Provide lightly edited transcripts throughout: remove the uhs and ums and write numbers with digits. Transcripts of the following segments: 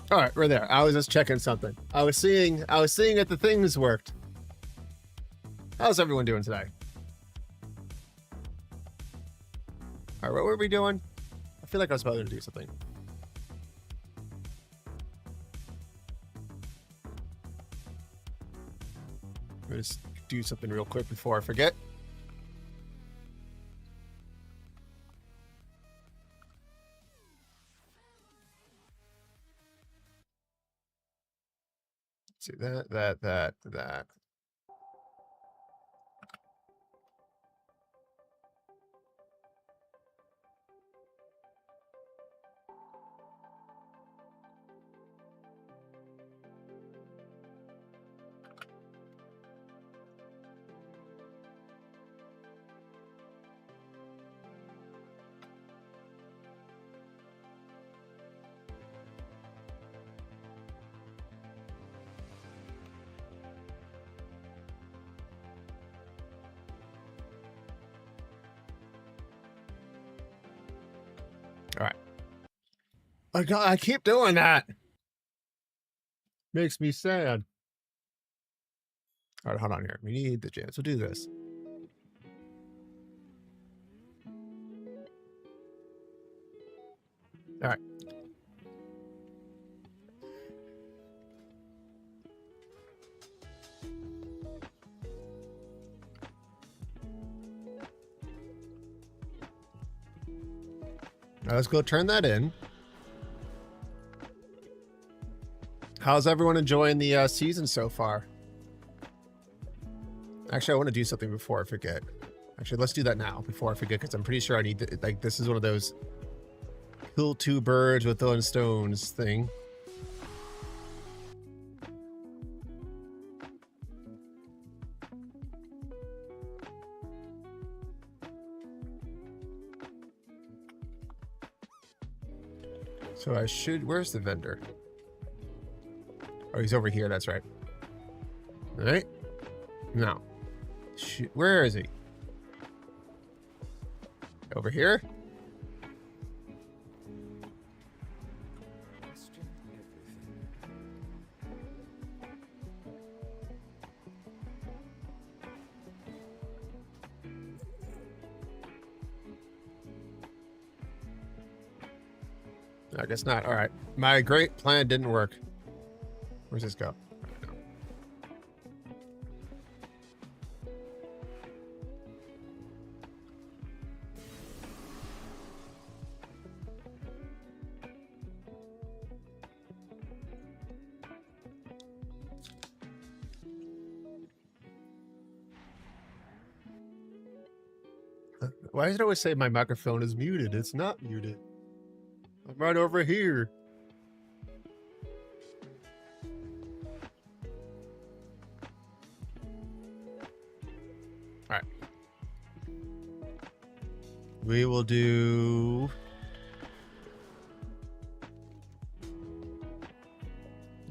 All right, we're there. I was just checking something. I was seeing if the things worked. How's everyone doing today? All right, what were we doing? I feel like I was about to do something. Let me just do something real quick before I forget. Let's see that. All right. I keep doing that. Makes me sad. All right, hold on here. We need the jams. We'll do this. All right. Now let's go turn that in. How's everyone enjoying the season so far? Actually, I want to do something before I forget. Actually, let's do that now before I forget, because I'm pretty sure I need to, like, this is one of those kill two birds with one stones thing. So I should, where's the vendor? Oh, he's over here, that's right. All right? No. Where is he? Over here? I guess not. All right. My great plan didn't work. Where's this go? Why does it always say my microphone is muted? It's not muted. I'm right over here. All right. We will do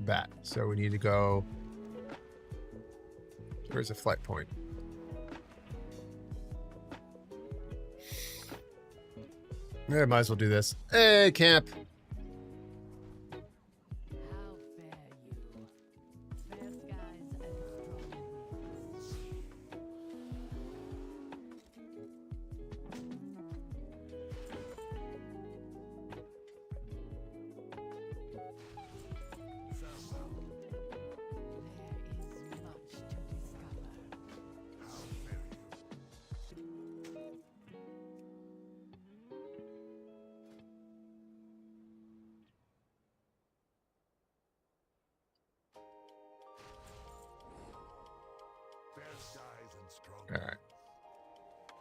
that. So we need to go. Where's the flight point? Yeah, might as well do this. Hey, camp.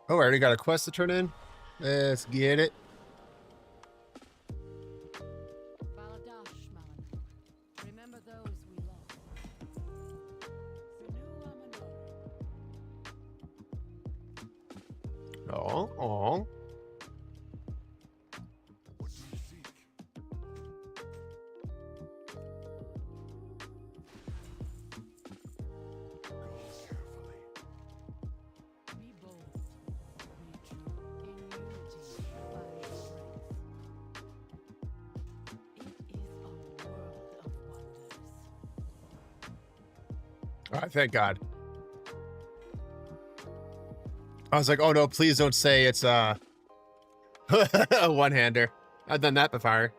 Oh, I already got a quest to turn in. Let's get it. Remember those we lost. Oh. What do you seek? Go carefully. Be bold. Be true. In unity, find strength. It is a world of wonders. All right, thank God. I was like, oh no, please don't say it's a one-hander. I've done that before.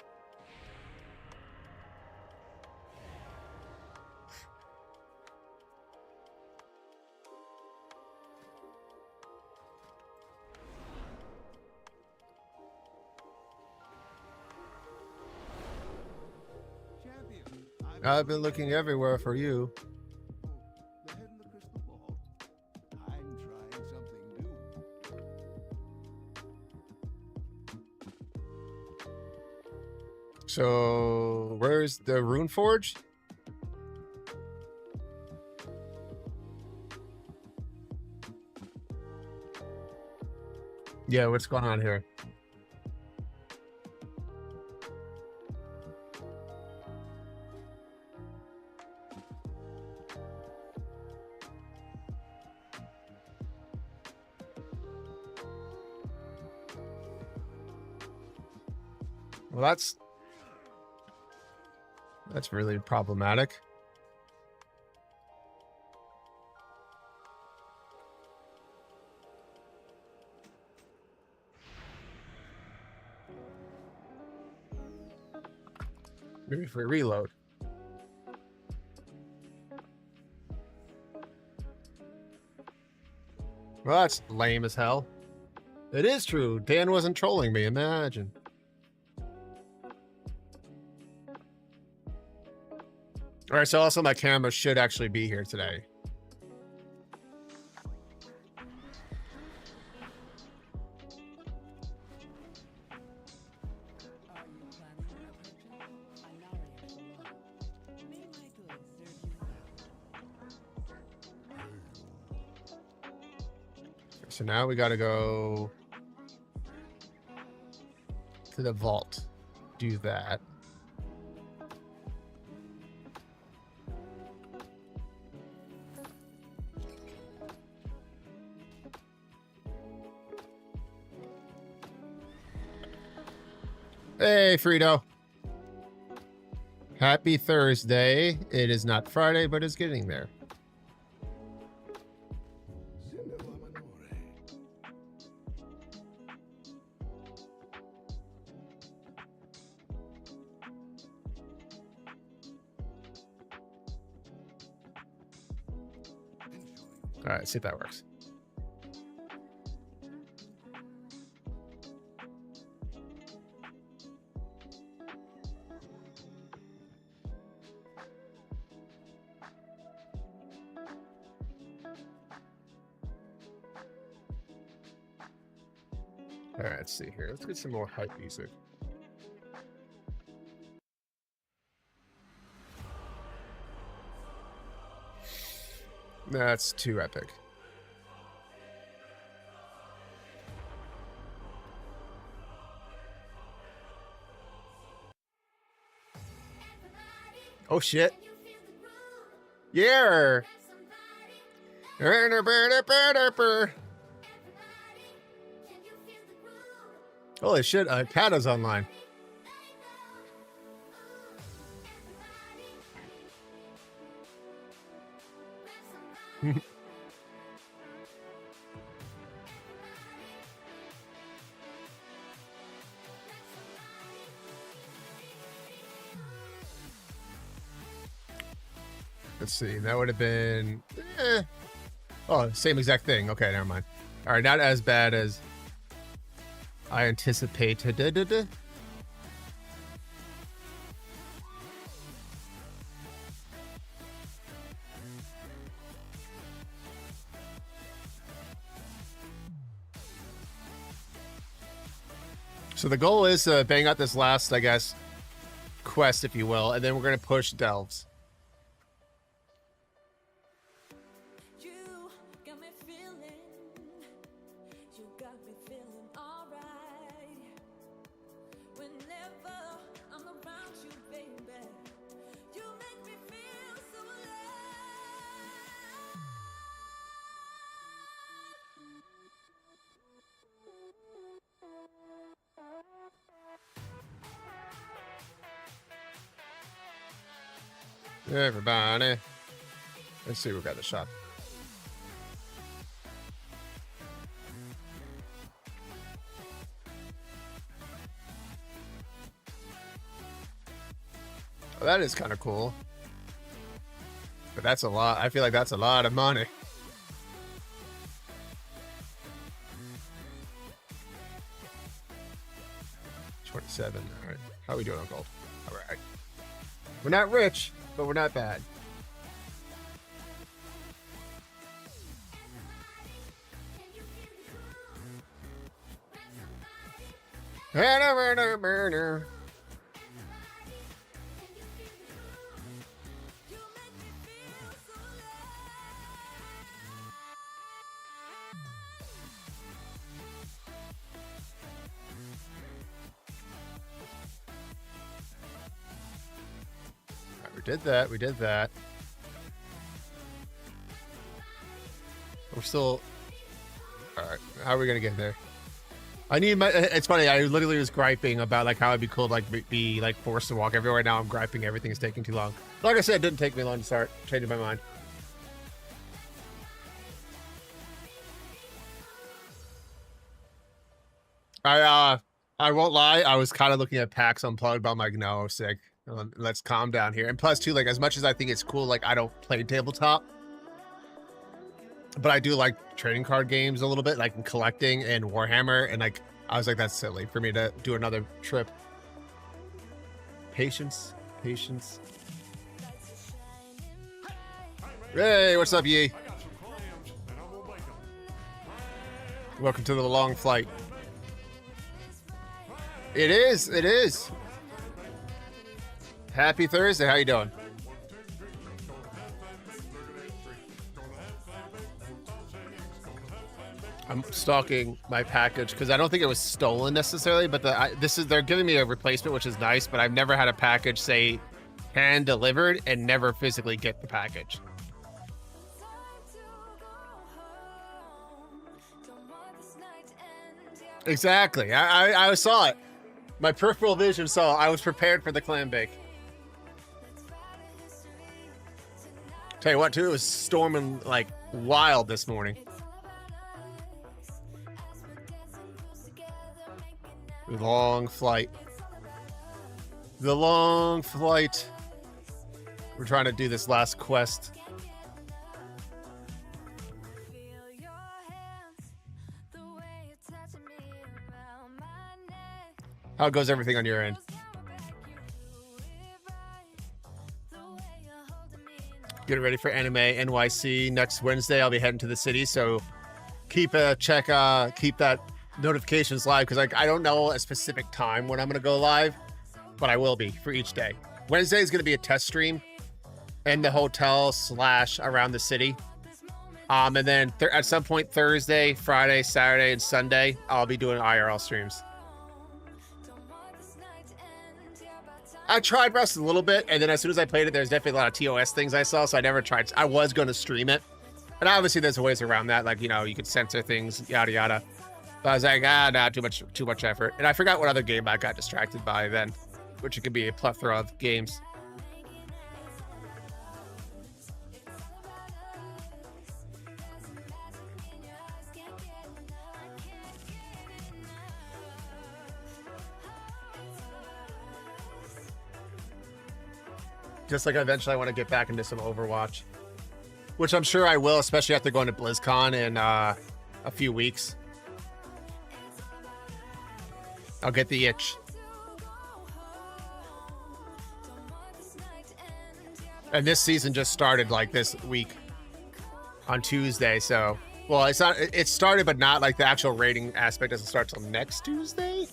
Champion, I've been looking everywhere for you. Oh, the head in the crystal ball. I'm trying something new. So, where's the Rune Forge? Yeah, what's going on here? Well, that's really problematic. Maybe if we reload. Well, that's lame as hell. It is true. Dan wasn't trolling me. Imagine. All right, so also my camera should actually be here today. Are you planning a purchase? I narrate below. May my goods serve you well. So now we got to go to the vault. Do that. Hey, Frito. Happy Thursday. It is not Friday, but it's getting there. Cinderella Manore. All right, see if that works. All right, let's see here. Let's get some more hype music. That's too epic. Oh shit. Yeah. Holy shit, Kata's online. Let's see, that would have been... Oh, same exact thing. Okay, never mind. All right, not as bad as I anticipated. So the goal is to bang out this last, I guess, quest, if you will, and then we're going to push Delves. You got me feeling, you got me feeling alright. Whenever I'm around you, baby, you make me feel so Everybody. Let's see who got the shot. Oh, that is kind of cool. But that's a lot. I feel like that's a lot of money. $27. All right. How are we doing on gold? All right. We're not rich, but we're not bad. Burner. Did that. We did that. We're still... Alright, how are we gonna get there? I need my... It's funny, I literally was griping about like how it'd be cool to like be like forced to walk everywhere. Now I'm griping everything is taking too long. Like I said, it didn't take me long to start changing my mind. I won't lie, I was kind of looking at PAX Unplugged, but I'm like, no, sick. Let's calm down here. And plus, too, like, as much as I think it's cool, like, I don't play tabletop, but I do like trading card games a little bit, like collecting and Warhammer. And, like, I was like, that's silly for me to do another trip. Patience. Patience. Hey, what's up, Yee? Welcome to the long flight. It is. It is. Happy Thursday. How you doing? I'm stalking my package because I don't think it was stolen necessarily, but they're giving me a replacement, which is nice, but I've never had a package say hand delivered and never physically get the package. Exactly. I saw it. My peripheral vision saw. I was prepared for the clam bake. Tell you what, too, it was storming like wild this morning. Long flight. The long flight. We're trying to do this last quest. How goes everything on your end? Getting ready for Anime NYC next Wednesday. I'll be heading to the city, so keep that notifications live because I don't know a specific time when I'm going to go live, but I will be for each day. Wednesday is going to be a test stream in the hotel / around the city. And then at some point Thursday, Friday, Saturday, and Sunday, I'll be doing IRL streams. I tried Rust a little bit, and then as soon as I played it, there's definitely a lot of TOS things I saw, so I never tried. I was going to stream it, and obviously there's ways around that, like, you know, you could censor things, yada yada. But I was like, nah, too much effort. And I forgot what other game I got distracted by then, which it could be a plethora of games. Just like eventually I want to get back into some Overwatch, which I'm sure I will, especially after going to BlizzCon in a few weeks. I'll get the itch. And this season just started like this week on Tuesday. So, well, it started, but not like the actual rating aspect doesn't start till next Tuesday.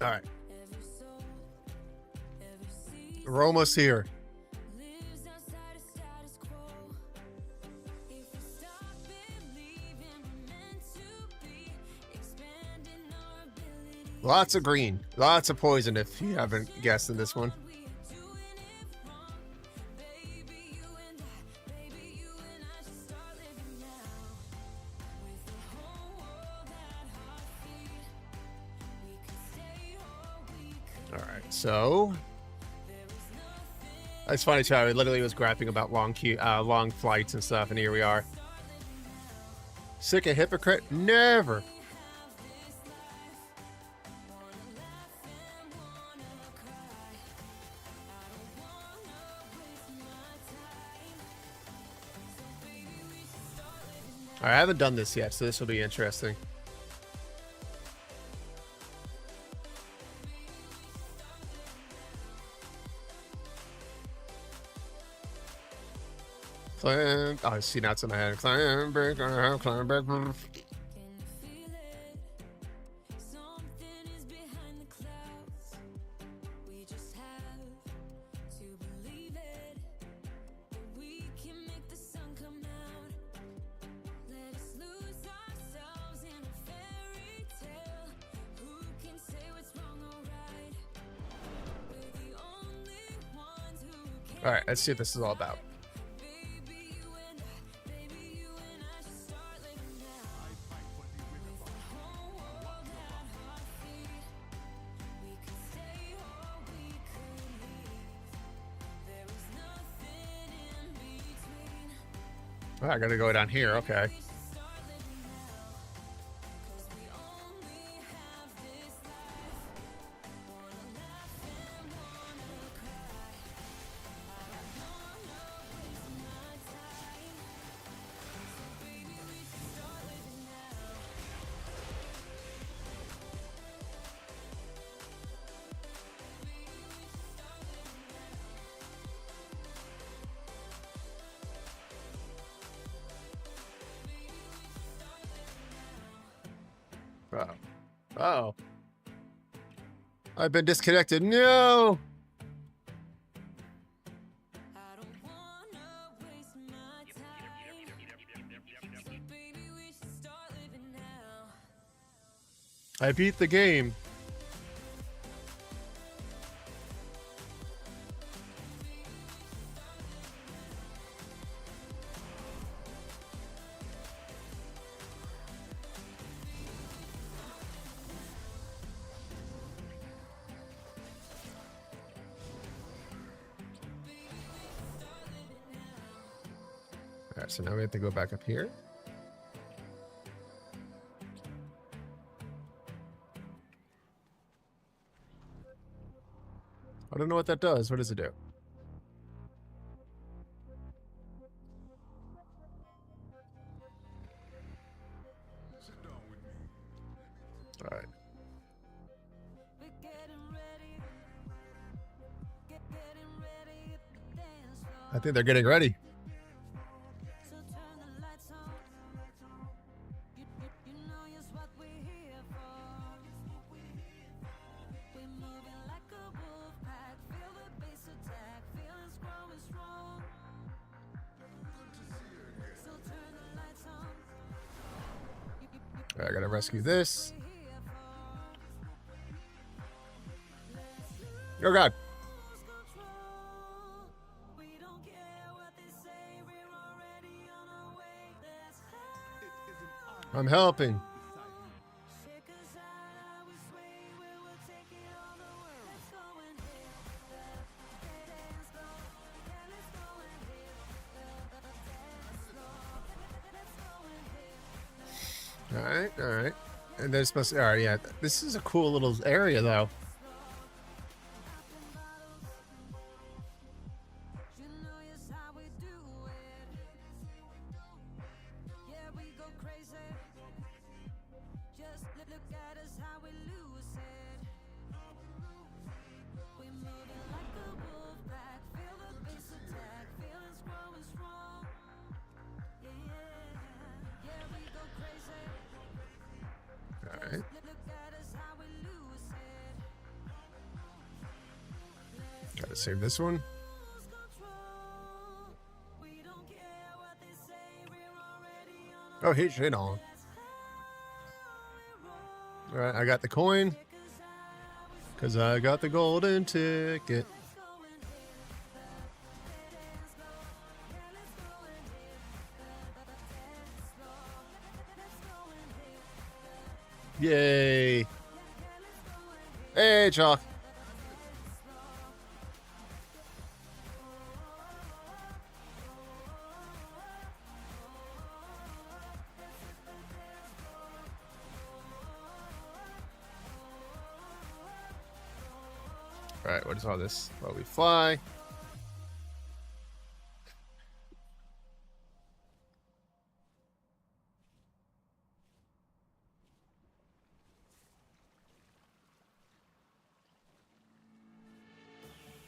All right. We're almost here. Lots of green, lots of poison if you haven't guessed in this one. All right, so it's funny too. I literally was grappling about long flights and stuff, and here we are. Sick of hypocrite? Never. All right, I haven't done this yet, so this will be interesting. Climb. Oh, see, now it's in my head. Climb back, climb back. All right, let's see what this is all about. Oh, I gotta go down here. Okay. Oh. Oh. I've been disconnected. No. I beat the game. All right, so now we have to go back up here. I don't know what that does. What does it do? All right. I think they're getting ready. All right, I gotta rescue this. Oh God. I'm helping. All right, all right. And they're supposed to, all right, yeah. This is a cool little area, though. All right. save this one. Oh, he's shit on. All right, I got the coin because I got the golden ticket. Yay. Hey, Chalk. All right, what is all this? While we fly.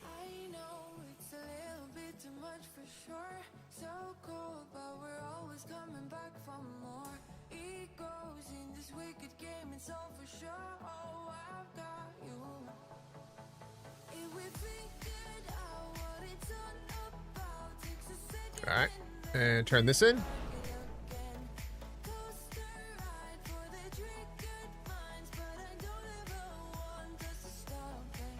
I know it's a little bit too much for sure. So cold, but we're always coming back for more. Egos in this wicked game, it's all for sure. Oh, I've got you. If we figured out what it's all about, takes a second. All right, and turn this in. Coaster ride for the triggered minds, but I don't ever want us to stop it.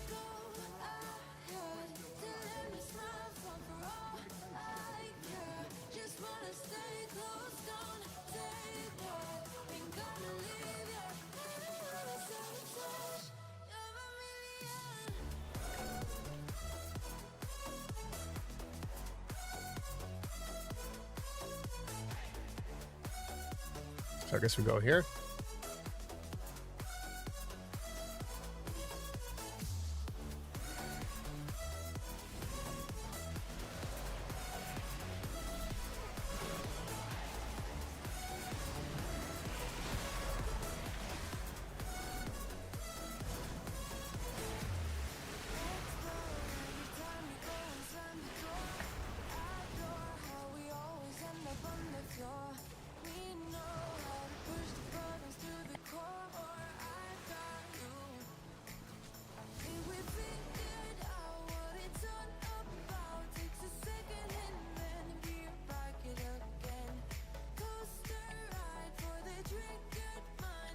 Go ahead, till let me smile for all I care. Just wanna stay close, don't take that. Ain't gonna leave ya. Never sabotage. You're a million. So I guess we go here.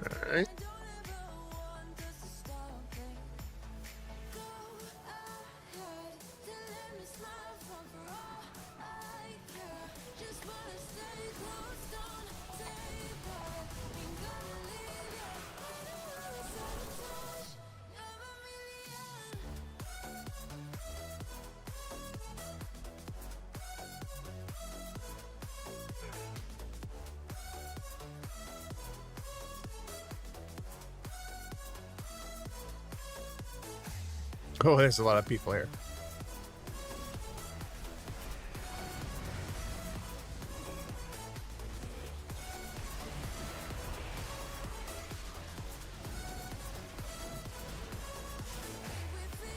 All right. Oh, there's a lot of people here.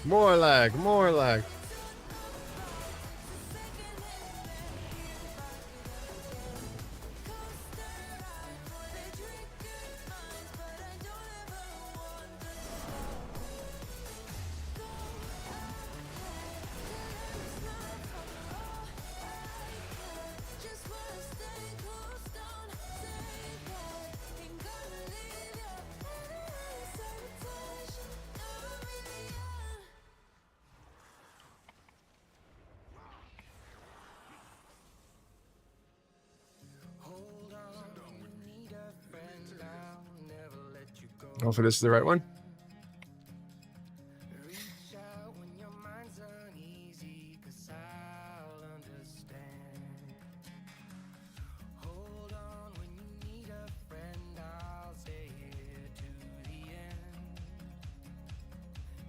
More lag, more lag. Hopefully this is the right one. Reach out when your mind's uneasy, 'cause I'll understand. Hold on when you need a friend, I'll stay here to the end.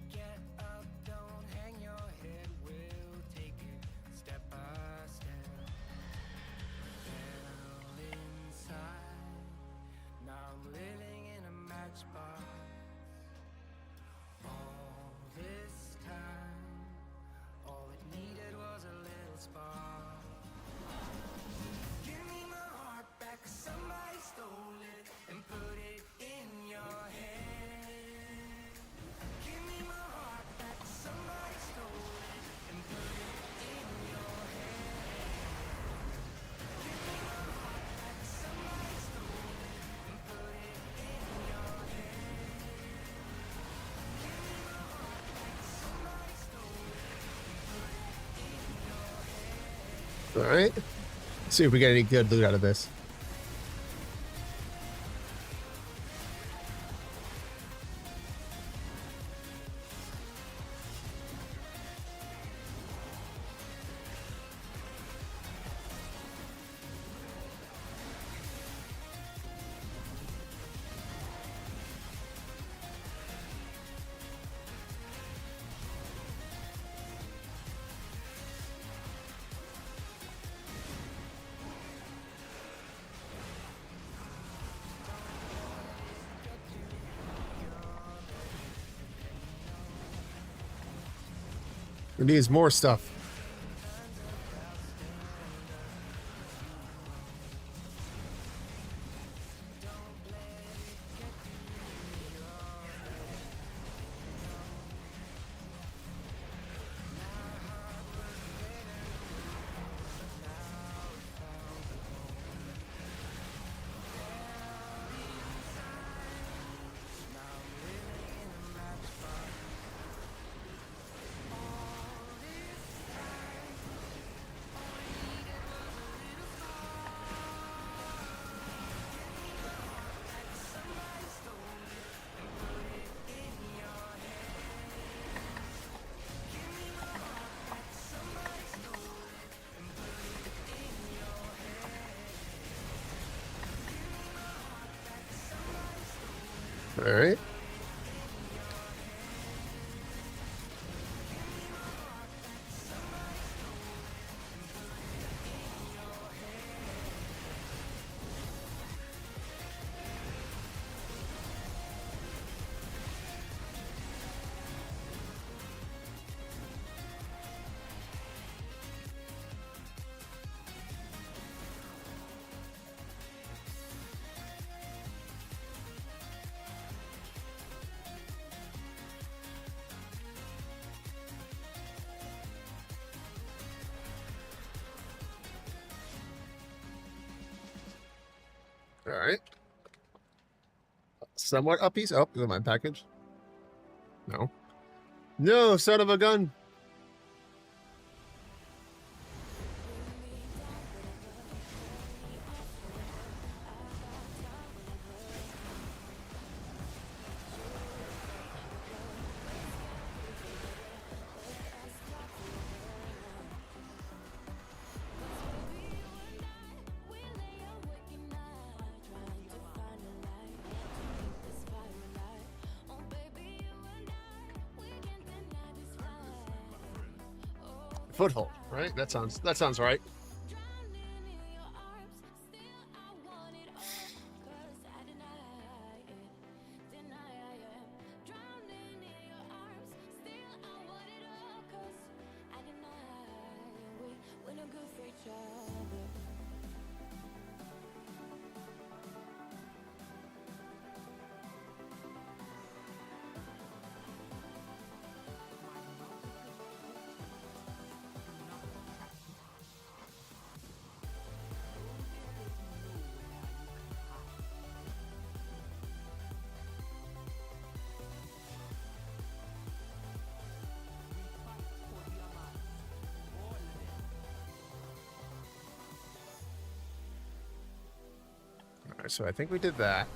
Get up, don't hang your head, we'll take it step by step. Fell inside, now I'm living in a matchbox. All right. See if we get any good loot out of this. It needs more stuff. All right. All right. Somewhat uppies. Oh, is it my package? No. No, son of a gun. Foothold, right? That sounds right. All right, so I think we did that.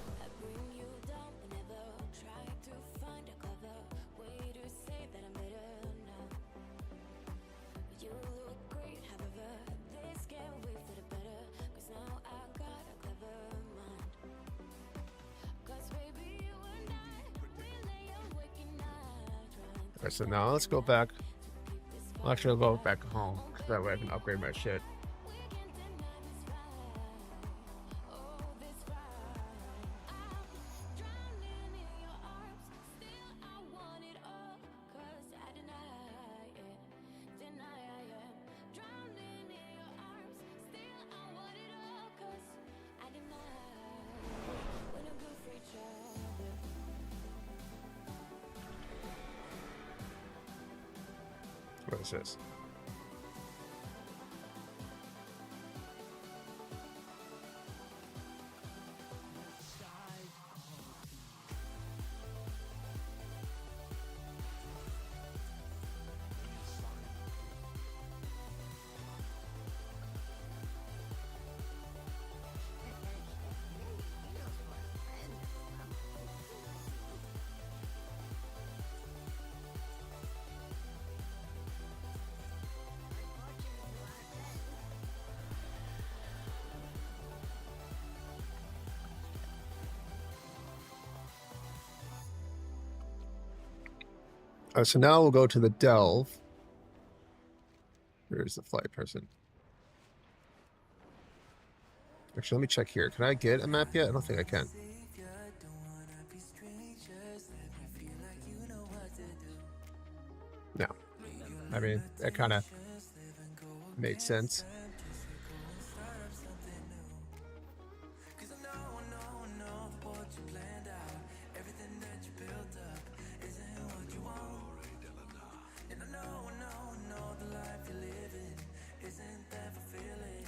All right, so now let's go back. Well, actually, I'll go back home. That way I can upgrade my shit. What is this? So now we'll go to the Delve. Where's the flight person? Actually, let me check here. Can I get a map yet? I don't think I can. No. I mean, that kind of made sense.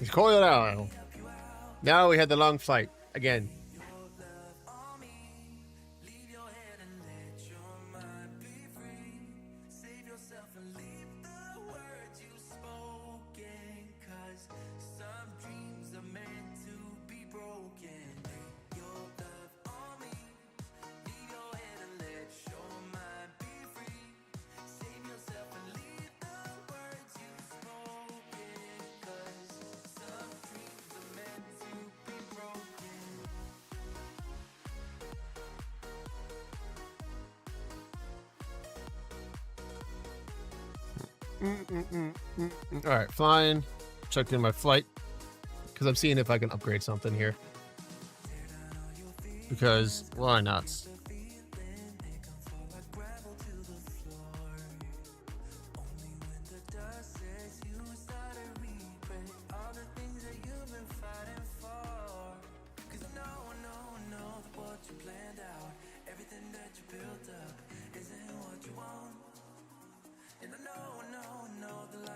It's coiled out. Now we had the long flight again. All right, flying. Checked in my flight because I'm seeing if I can upgrade something here. Because why not?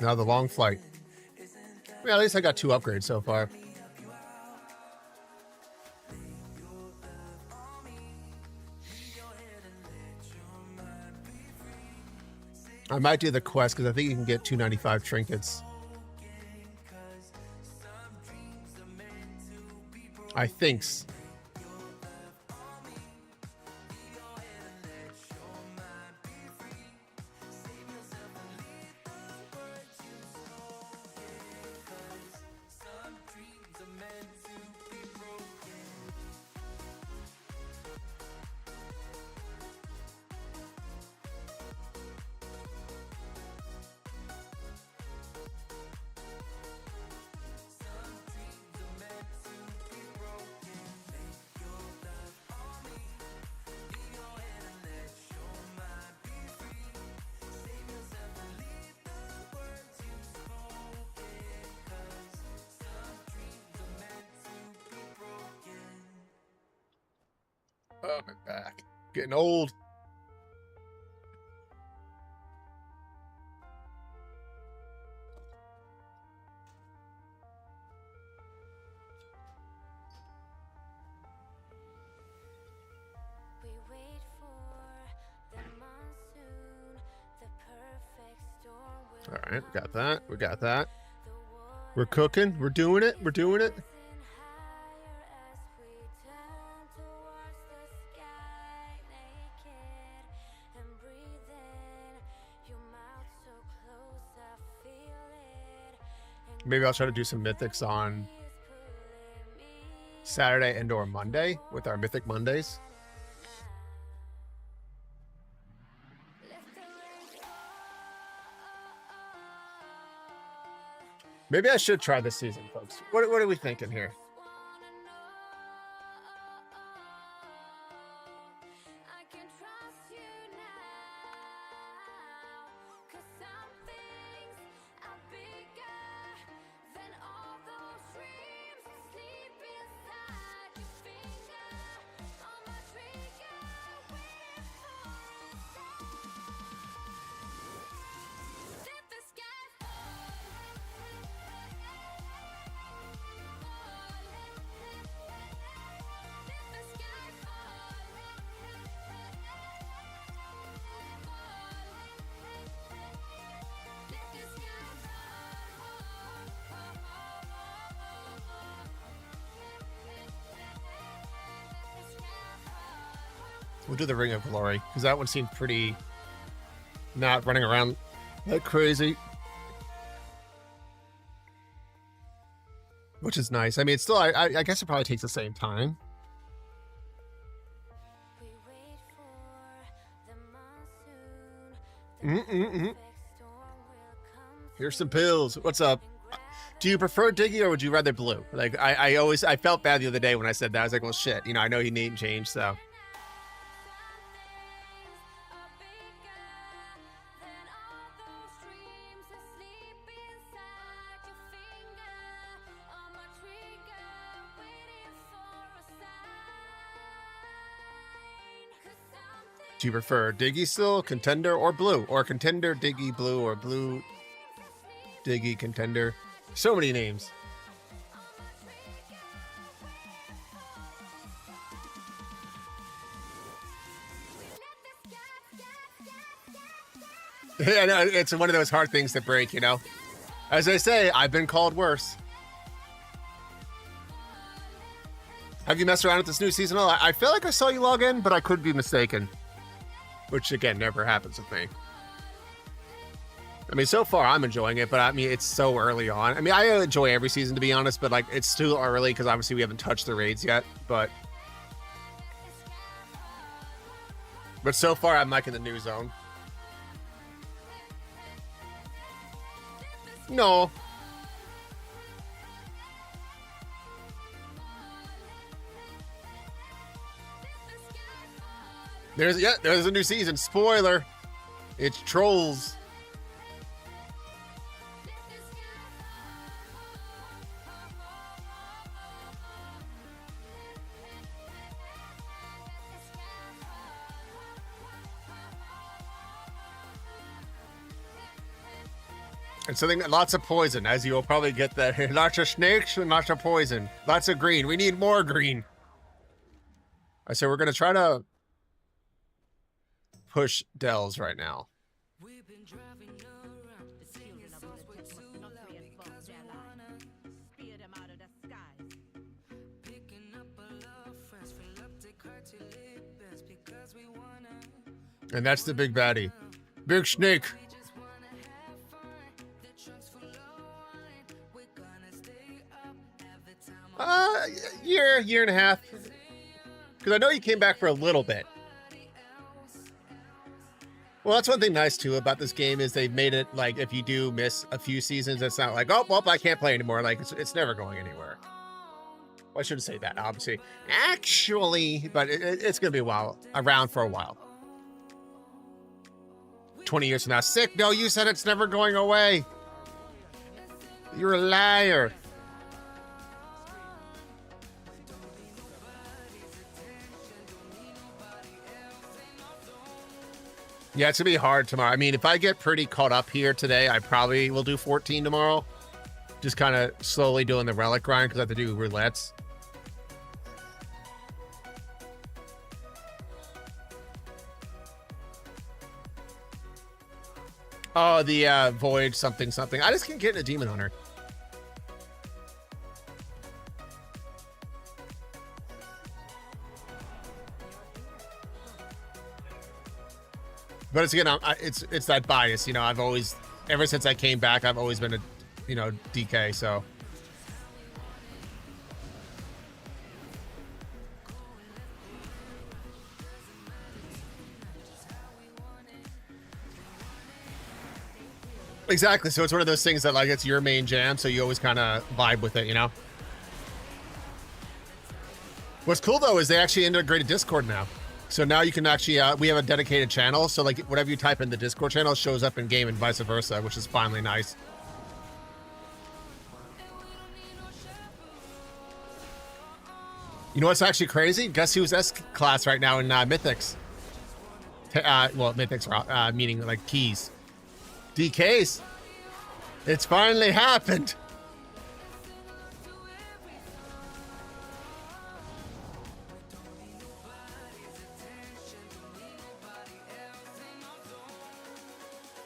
Now the long flight. Yeah, at least I got 2 upgrades so far. I might do the quest because I think you can get 295 trinkets. I think. Oh, my back. Getting old. We wait for the monsoon, the perfect storm will All right, got that. We got that. We're cooking. We're doing it. We're doing it. Maybe I'll try to do some mythics on Saturday and or Monday with our Mythic Mondays. Maybe I should try this season, folks. What are we thinking here? We'll do the Ring of Glory because that one seemed pretty not running around like crazy, which is nice. I mean, it's still, I guess it probably takes the same time. We wait for the monsoon, Here's some pills. What's up? Do you prefer Diggy or would you rather Blue? Like I felt bad the other day when I said that. I was like, well, shit. You know, I know you need change, so. Do you prefer Diggy still, Contender, or Blue? Or Contender, Diggy, Blue, or Blue, Diggy, Contender? So many names. I know, it's one of those hard things to break, you know? As I say, I've been called worse. Have you messed around with this new season? I feel like I saw you log in, but I could be mistaken. Which, again, never happens with me. I mean, so far, I'm enjoying it, but I mean, it's so early on. I mean, I enjoy every season, to be honest, but, like, it's still early because, obviously, we haven't touched the raids yet, but so far, I'm, like, in the new zone. No. There's a new season. Spoiler. It's trolls. And something, lots of poison, as you'll probably get that. Lots of snakes and lots of poison. Lots of green. We need more green. So we're going to try to push Dells right now. We've been driving around, singing songs way too loud because we wanna Spear them out of the skies. picking up a love friends, fill up the car till it bends because we wanna. And that's the big baddie. Big snake. We just wanna have fun. The trunk's full of wine. We're gonna stay up every time. Year and a half. Because I know you came back for a little bit. Well, that's one thing nice too about this game is they've made it like if you do miss a few seasons, it's not like, oh, well, I can't play anymore. Like it's never going anywhere. Well, I shouldn't say that, obviously. Actually, but it's going to be around for a while. 20 years from now. Sick. No, you said it's never going away. You're a liar. Yeah, it's going to be hard tomorrow. I mean, if I get pretty caught up here today, I probably will do 14 tomorrow. Just kind of slowly doing the relic grind because I have to do roulettes. Oh, the Void something. I just can't get in a Demon Hunter. But it's, again, it's that bias, you know. I've always, ever since I came back, I've always been a, you know, DK. So exactly. So it's one of those things that like it's your main jam, so you always kind of vibe with it, you know. What's cool though is they actually integrated Discord now. So now you can actually, we have a dedicated channel. So like whatever you type in the Discord channel shows up in game and vice versa, which is finally nice. You know what's actually crazy? Guess who's S-class right now in Mythics? Well, Mythics are meaning like keys. DKs. It's finally happened.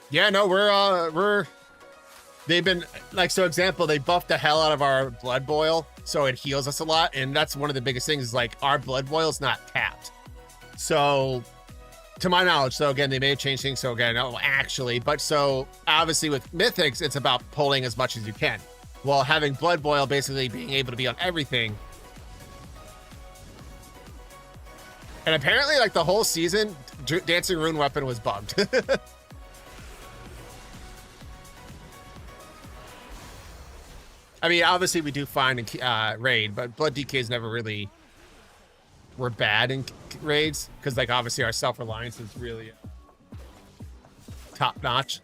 Yeah, no, they've been like, so example, they buffed the hell out of our blood boil, so it heals us a lot. And that's one of the biggest things is like our blood boil is not tapped. So to my knowledge, so again, they may have changed things. So again, no, actually, but so obviously with Mythics, it's about pulling as much as you can. While having blood boil basically being able to be on everything. And apparently like the whole season, Dancing Rune Weapon was bugged. I mean, obviously we do fine in raid, but Blood DKs never really were bad in raids because, like, obviously our self-reliance is really top notch.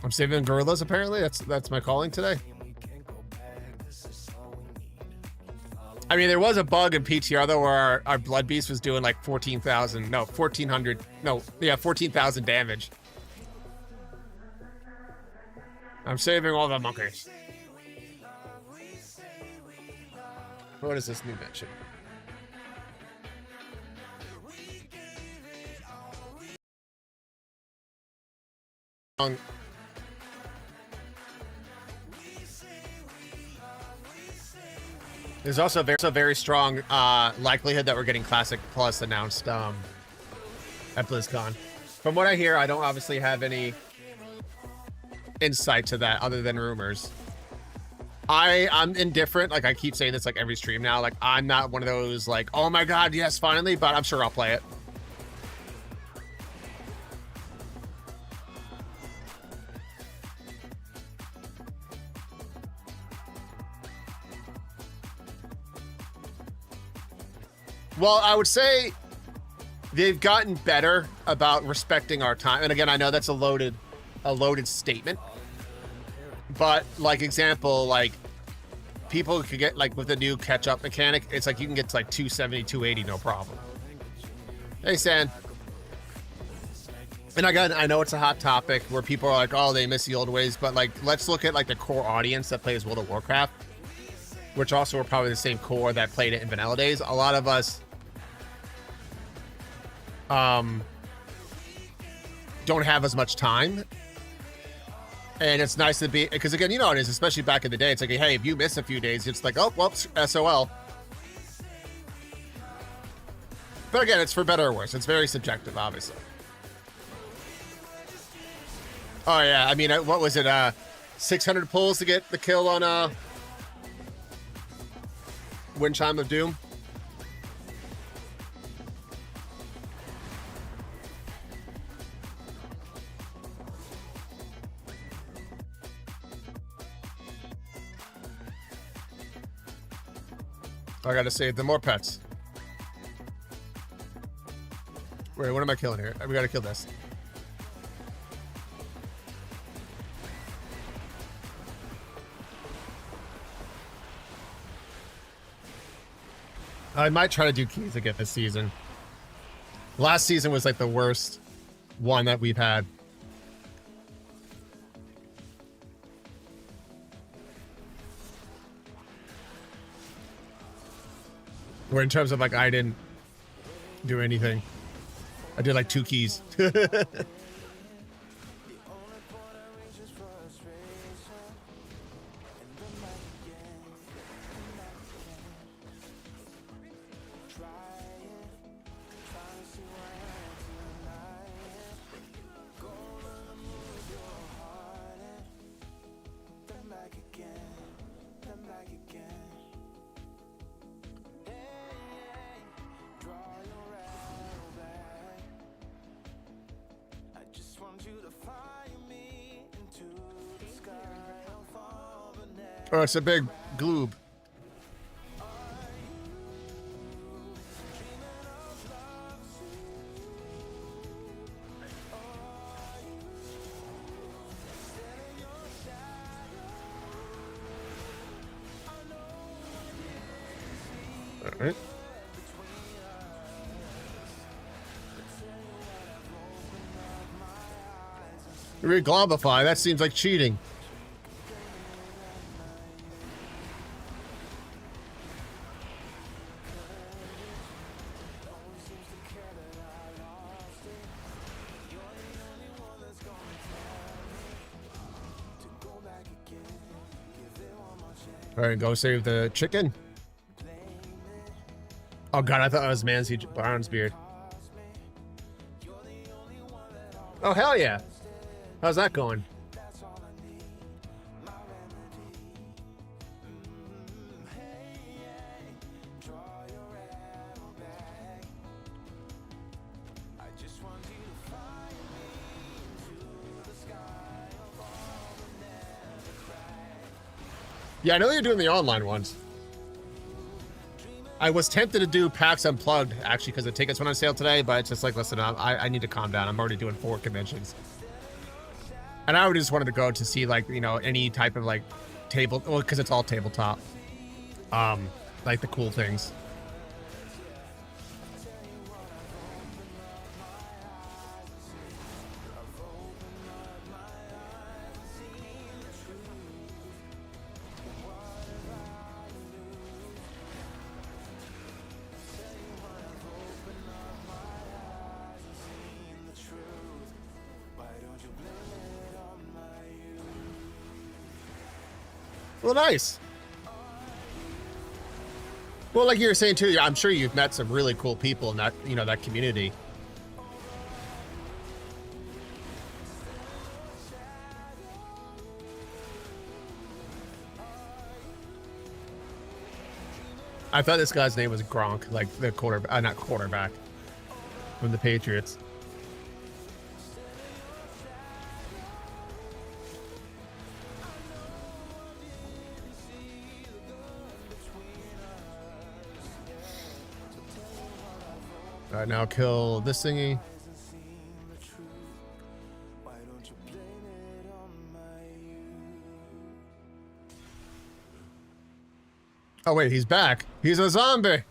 I'm saving gorillas. Apparently, that's my calling today. I mean, there was a bug in PTR though where our blood beast was doing like 14,000 damage. I'm saving all the monkeys. What is this new mention? There's also a very strong likelihood that we're getting Classic Plus announced at BlizzCon. From what I hear, I don't obviously have any insight to that other than rumors. I'm indifferent. Like, I keep saying this like every stream now. Like, I'm not one of those like, oh my god, yes, finally, but I'm sure I'll play it. Well, I would say they've gotten better about respecting our time. And again, I know that's a loaded statement. But like example, like people could get like with the new catch-up mechanic, it's like you can get to like 270, 280, no problem. Hey, Stan. And again, I know it's a hot topic where people are like, oh, they miss the old ways. But like, let's look at like the core audience that plays World of Warcraft, which also were probably the same core that played it in vanilla days. A lot of us don't have as much time. And it's nice to be, because again, you know how it is, especially back in the day. It's like, hey, if you miss a few days, it's like, oh, whoops, SOL. But again, it's for better or worse. It's very subjective, obviously. Oh, yeah. I mean, what was it? 600 pulls to get the kill on Wind Chime of Doom. I gotta save the more pets. Wait, what am I killing here? We gotta kill this. I might try to do keys again this season. Last season was like the worst one that we've had. Where in terms of like, I didn't do anything. I did like 2 keys. Oh, it's a big gloob. All right. Reglobify, that seems like cheating. All right, go save the chicken. Oh god, I thought it was Mancy Barnesbeard. Oh hell yeah! How's that going? Yeah, I know you're doing the online ones. I was tempted to do PAX Unplugged, actually, because the tickets went on sale today, but it's just like, listen, I need to calm down. I'm already doing 4 conventions. And I would just wanted to go to see, like, you know, any type of, like, table, well, because it's all tabletop. Like the cool things. Well, nice. Well, like you were saying too, I'm sure you've met some really cool people in that, you know, that community. I thought this guy's name was Gronk, like the quarterback, not quarterback, from the Patriots. All right, now kill this thingy. Oh wait, he's back. He's a zombie.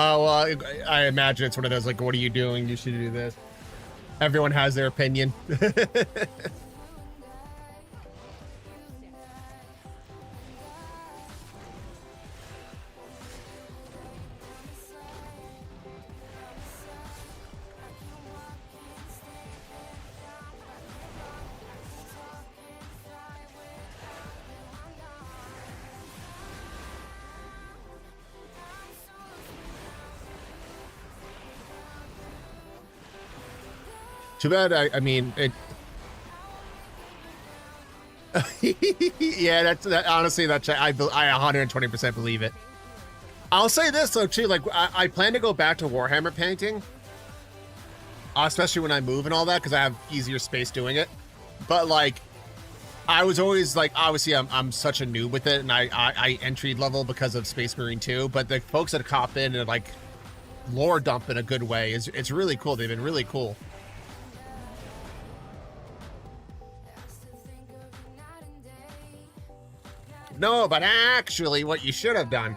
Oh, well, I imagine it's one of those, like, what are you doing? You should do this. Everyone has their opinion. Too bad. I mean, it. Yeah, that. Honestly, that I 120% believe it. I'll say this though too. Like, I plan to go back to Warhammer painting, especially when I move and all that, because I have easier space doing it. But like, I was always like, obviously, I'm such a noob with it, and I entry level because of Space Marine 2. But the folks that cop in and like lore dump in a good way it's really cool. They've been really cool. No, but actually, what you should have done.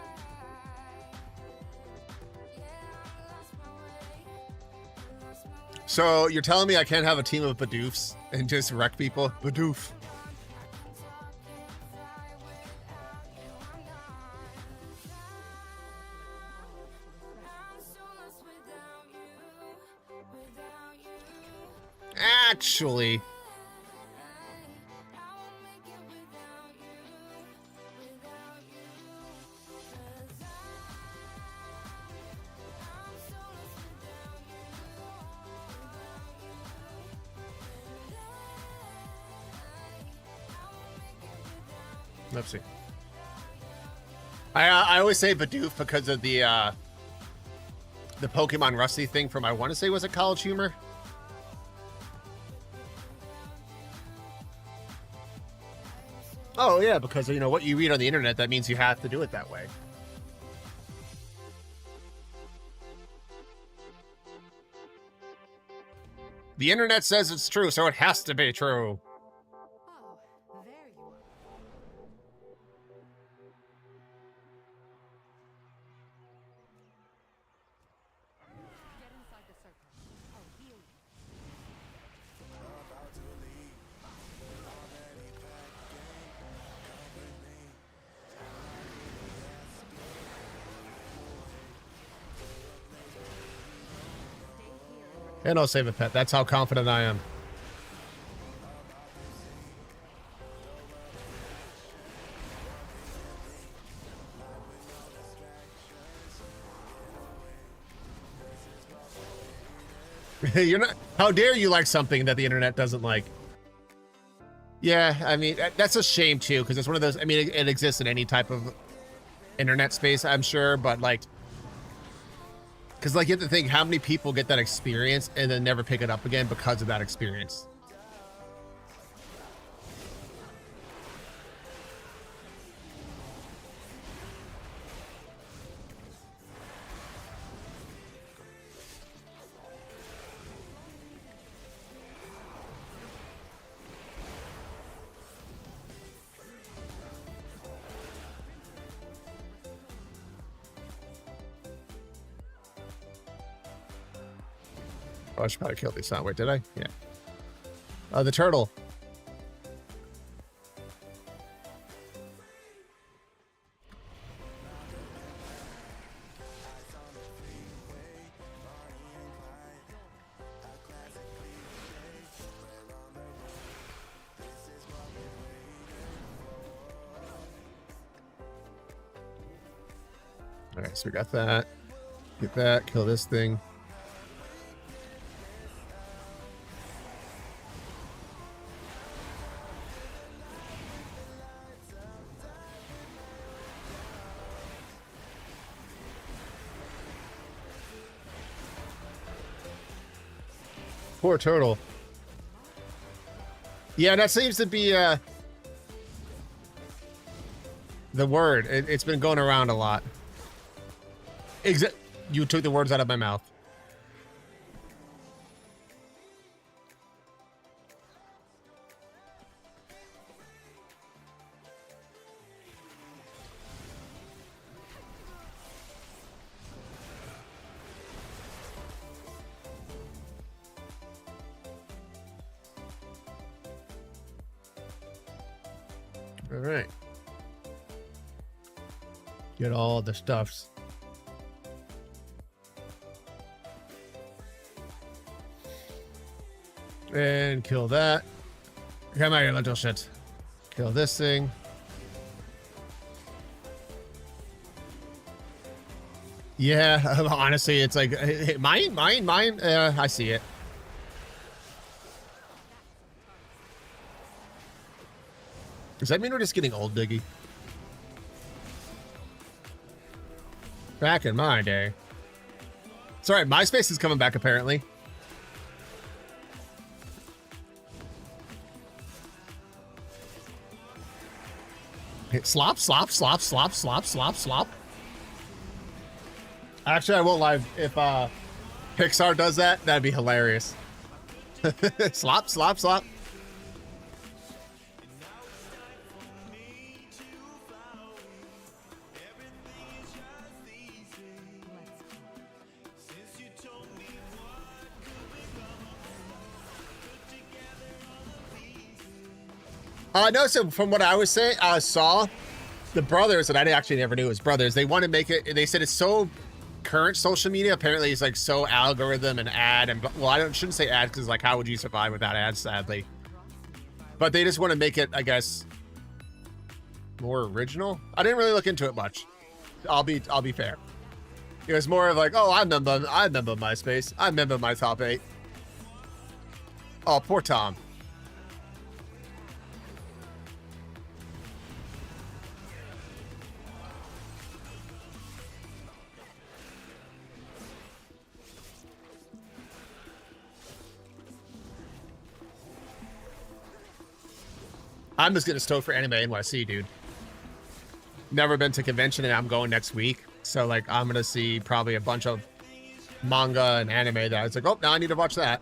So you're telling me I can't have a team of Bidoofs and just wreck people? Bidoof. Actually. Let's see. I always say Bidoof because of the Pokemon Rusty thing from, I want to say, was it College Humor? Oh yeah, because you know what you read on the internet, that means you have to do it that way. The internet says it's true, so it has to be true. Oh, there you are. Get inside the circle. I'll heal you. And I'll save a pet. That's how confident I am. You're not. How dare you like something that the internet doesn't like? Yeah, I mean, that's a shame too, because it's one of those. I mean, it exists in any type of internet space, I'm sure, but like, because like you have to think how many people get that experience and then never pick it up again because of that experience. Oh, I should probably kill these sound. Wait, did I? Yeah. The turtle. All right, so we got that. Get that. Kill this thing. Poor turtle. Yeah, that seems to be the word. It's been going around a lot. You took the words out of my mouth. All right. Get all the stuffs. And kill that. Come out here, little shit. Kill this thing. Yeah, honestly, it's like, hey, mine. I see it. Does that mean we're just getting old, Diggy? Back in my day. It's alright, MySpace is coming back apparently. Hit slop. Actually, I won't lie. If Pixar does that, that'd be hilarious. Slop. No, so from what I was saying, I saw the brothers, and I actually never knew it was brothers. They want to make it, they said it's so current social media. Apparently it's like so algorithm and ad, and well, shouldn't say ad because like how would you survive without ads, sadly. But they just want to make it, I guess, more original. I didn't really look into it much. I'll be fair. It was more of like, oh, I remember MySpace. I remember my top 8. Oh, poor Tom. I'm just getting stoked for Anime NYC, dude. Never been to convention, and I'm going next week. So, like, I'm going to see probably a bunch of manga and anime that I was like, oh, now I need to watch that.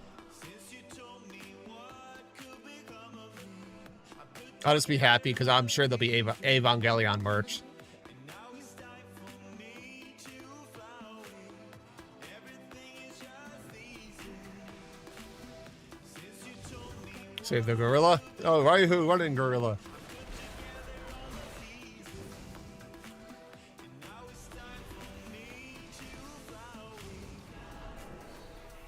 I'll just be happy because I'm sure there'll be Evangelion merch. Save the gorilla? Oh, why are you running, gorilla?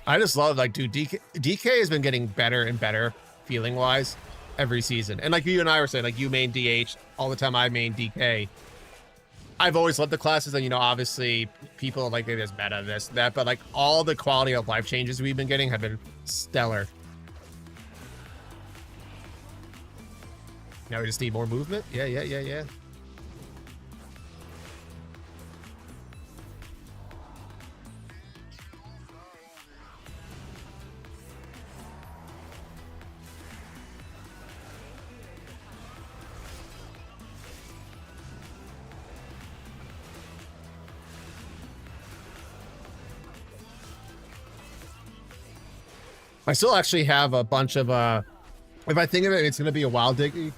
I just love, like, dude, DK has been getting better and better feeling wise every season. And like you and I were saying, like, you main DH all the time, I main DK. I've always loved the classes, and, you know, obviously people like there's meta, this, that, but like all the quality of life changes we've been getting have been stellar. Now we just need more movement. Yeah. I still actually have a bunch of if I think of it, it's gonna be a while, Diggy.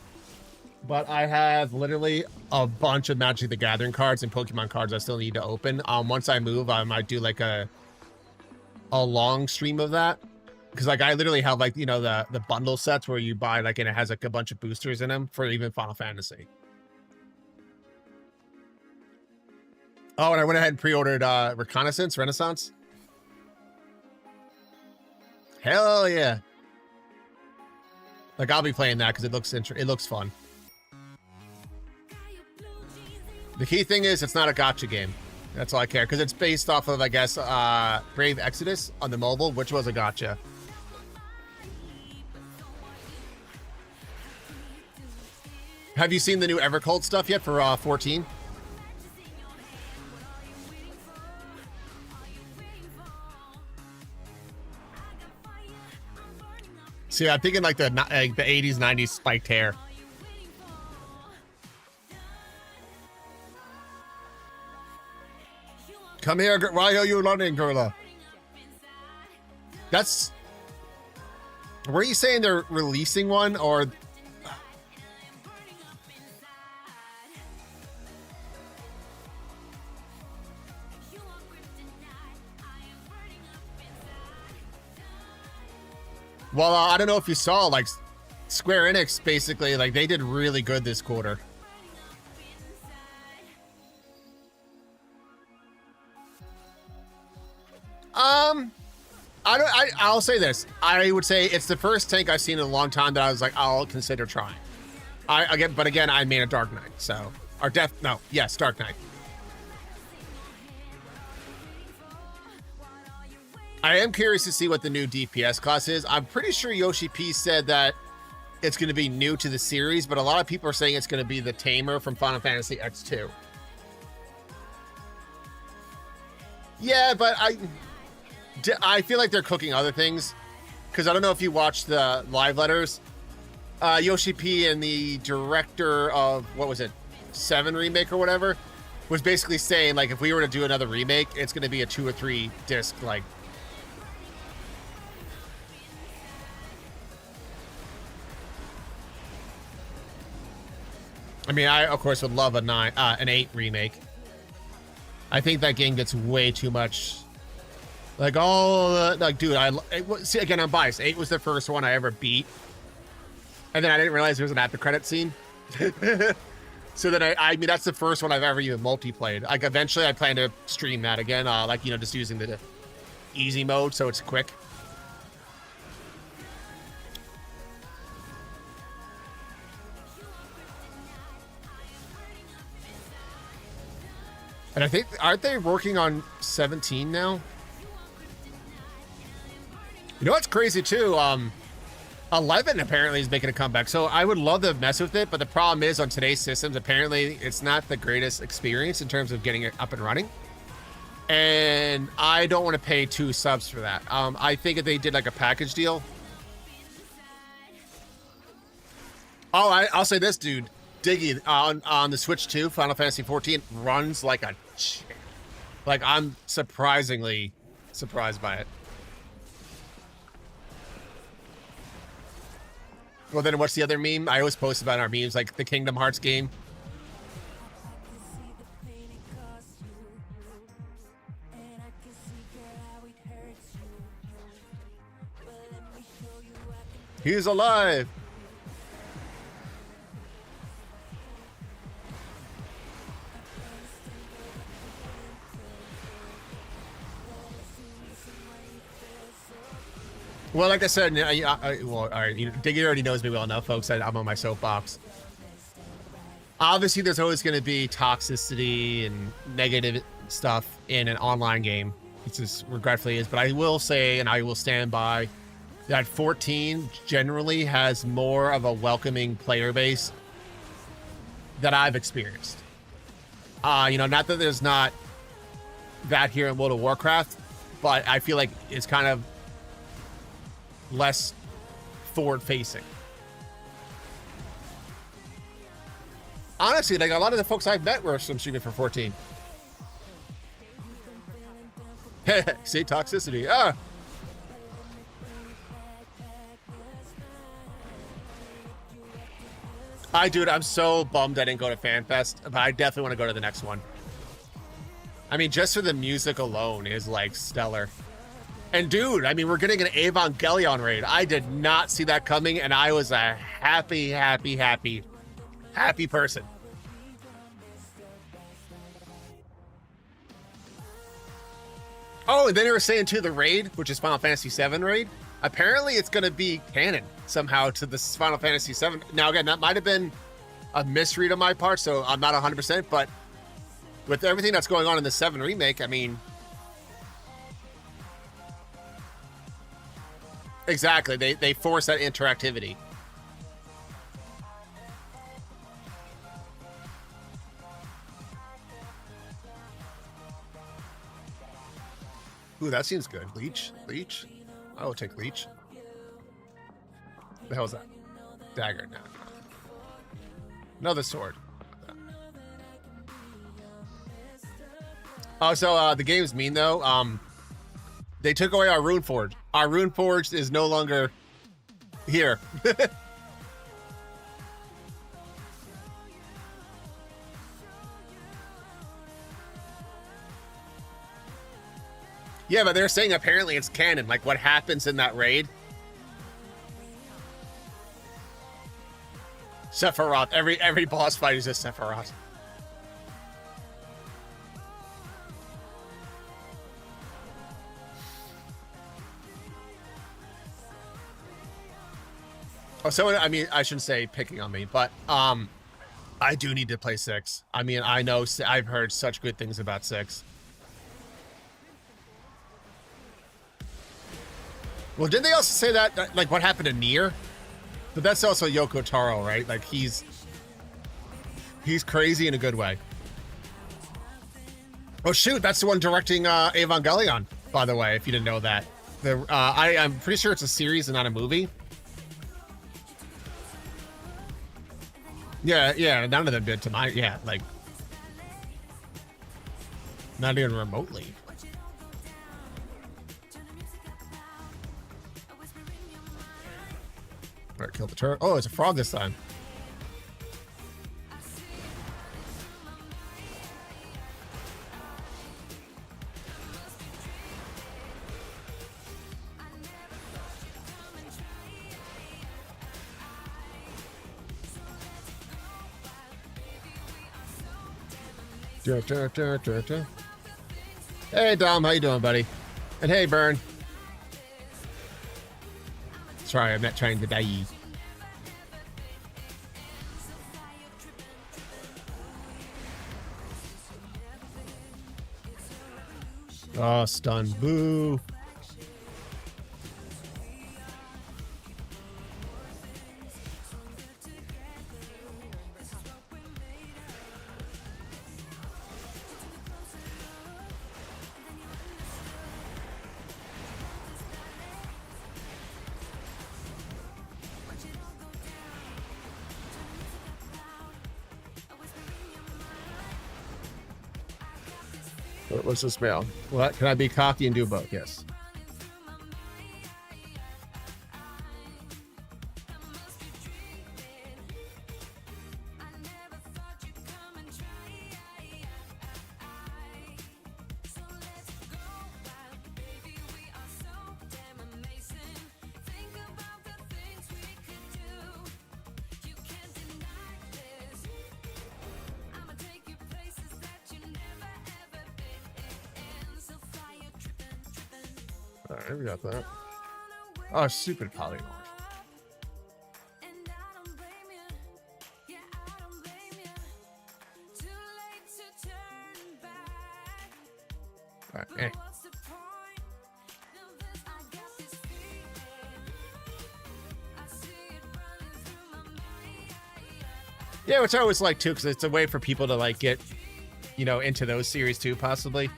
But I have literally a bunch of Magic the Gathering cards and Pokemon cards I still need to open. Once I move, I might do like a long stream of that. Because like I literally have like, you know, the bundle sets where you buy like and it has like a bunch of boosters in them for even Final Fantasy. Oh, and I went ahead and pre-ordered Renaissance. Hell yeah. Like I'll be playing that because it looks fun. The key thing is it's not a gacha game. That's all I care because it's based off of, I guess, Brave Exodus on the mobile, which was a gacha. Have you seen the new Evercold stuff yet for 14? See, I'm thinking like the 80s, 90s spiked hair. Come here, why are you running, girl? That's... Were you saying they're releasing one, or... Well, I don't know if you saw, like, Square Enix, basically, like, they did really good this quarter. I'll say this. I would say it's the first tank I've seen in a long time that I was like, I'll consider trying. But again, I made a Dark Knight, so... Dark Knight. I am curious to see what the new DPS class is. I'm pretty sure Yoshi P said that it's going to be new to the series, but a lot of people are saying it's going to be the Tamer from Final Fantasy X2. Yeah, but I feel like they're cooking other things, because I don't know if you watched the live letters. Yoshi P and the director of, what was it, 7 remake or whatever, was basically saying, like, if we were to do another remake, it's going to be a 2 or 3 disc, like, I mean, I of course would love an 8 remake. I think that game gets way too much. Like, dude, see, again, I'm biased. 8 was the first one I ever beat, and then I didn't realize there was an after credit scene. So then I mean, that's the first one I've ever even multiplayed. Like, eventually, I plan to stream that again. Like, you know, just using the easy mode so it's quick. And I think, aren't they working on 17 now? You know what's crazy too? 11 apparently is making a comeback. So I would love to mess with it, but the problem is on today's systems, apparently it's not the greatest experience in terms of getting it up and running. And I don't want to pay 2 subs for that. I think if they did like a package deal. Oh, I'll say this, dude. Diggy on the Switch 2, Final Fantasy 14 runs like a chick. Like, I'm surprisingly surprised by it. Well, then what's the other meme? I always post about our memes, like the Kingdom Hearts game. He's alive. Well, like I said, well, all right, Diggy already knows me well enough, folks. I'm on my soapbox. Obviously, there's always going to be toxicity and negative stuff in an online game. It just regretfully is. But I will say, and I will stand by, that 14 generally has more of a welcoming player base that I've experienced. You know, not that there's not that here in World of Warcraft, but I feel like it's kind of less forward facing. Honestly, like a lot of the folks I've met were some streaming for 14. See, toxicity. Dude, I'm so bummed I didn't go to FanFest, but I definitely want to go to the next one. I mean, just for the music alone is like stellar. And dude, I mean, we're getting an Evangelion raid. I did not see that coming, and I was a happy person. Oh, and then they were saying too, the raid, which is Final Fantasy VII raid, apparently it's going to be canon somehow to this Final Fantasy VII. Now, again, that might have been a misread on my part, so I'm not 100%, but with everything that's going on in the 7 remake, I mean, exactly, they force that interactivity. Ooh, that seems good. Leech. I will take Leech. The hell is that? Dagger. No. Another sword. Oh, so the game's mean though. They took away our Rune Forge. Our Rune Forge is no longer here. Yeah, but they're saying apparently it's canon. Like what happens in that raid. Sephiroth. Every boss fight is just Sephiroth. Oh, so I mean, I shouldn't say picking on me, but I do need to play 6. I mean, I know I've heard such good things about 6. Well, didn't they also say that like what happened to Nier? But that's also Yoko Taro, right? Like he's crazy in a good way. Oh shoot, that's the one directing Evangelion, by the way, if you didn't know that. I'm pretty sure it's a series and not a movie. Yeah, none of them did to my, like, not even remotely. All right, kill the turret. Oh, it's a frog this time. Hey Dom, how you doing, buddy? And hey Burn. Sorry, I'm not trying to die. Oh, stun. Boo. What's the smell? What? Can I be cocky and do both? Yes. All right, we got that. Oh, stupid polymorph. All right, eh. Yeah, which I always like too, because it's a way for people to like get, you know, into those series too, possibly.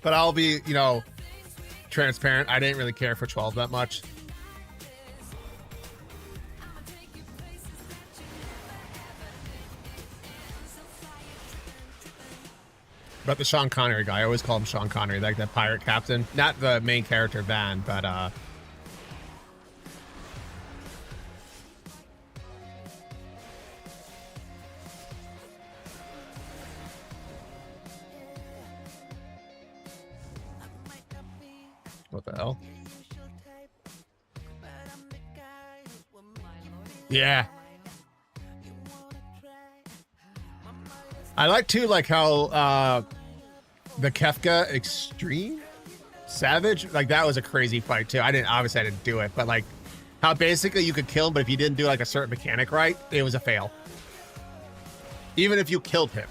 But I'll be, you know, transparent. I didn't really care for 12 that much. But the Sean Connery guy, I always call him Sean Connery, like the pirate captain. Not the main character, Van, but what the hell? Yeah. I like too, like how the Kefka Extreme Savage, like that was a crazy fight too. I didn't do it, but like how basically you could kill him, but if you didn't do like a certain mechanic right, it was a fail. Even if you killed him.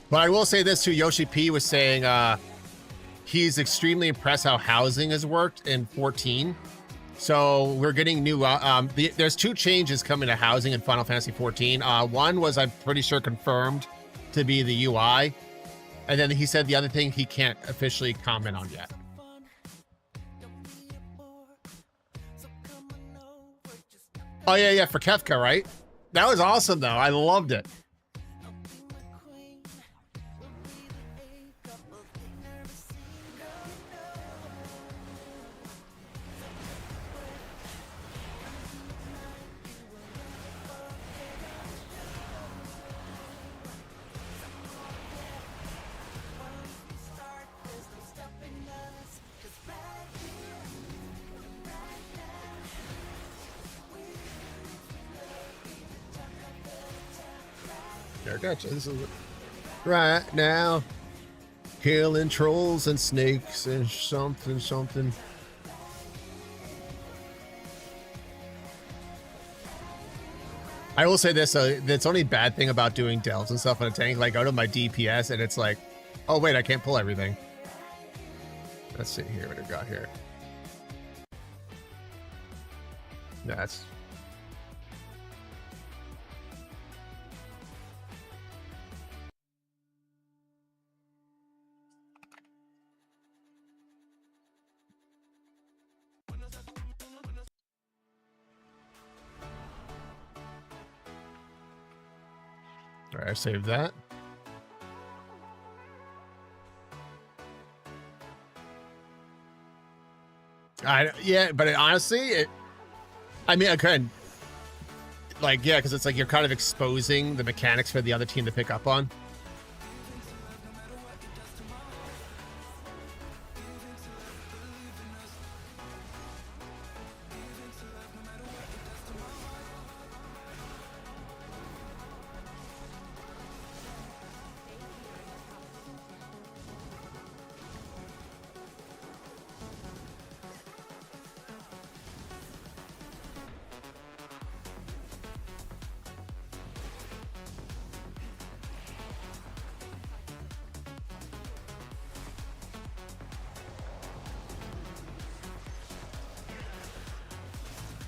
But I will say this too, Yoshi P was saying he's extremely impressed how housing has worked in 14. So we're getting new, there's 2 changes coming to housing in Final Fantasy 14. One was, I'm pretty sure, confirmed to be the UI. And then he said the other thing he can't officially comment on yet. Oh yeah, for Kefka, right? That was awesome though, I loved it. Gotcha. This is right now. Killing trolls and snakes and something. I will say this, that's only bad thing about doing delves and stuff on a tank. Like, go to my DPS and it's like, oh wait, I can't pull everything. Let's see here what I got here. That's all right, I saved that. Yeah, but honestly, I mean, I could, like, yeah, because it's like you're kind of exposing the mechanics for the other team to pick up on.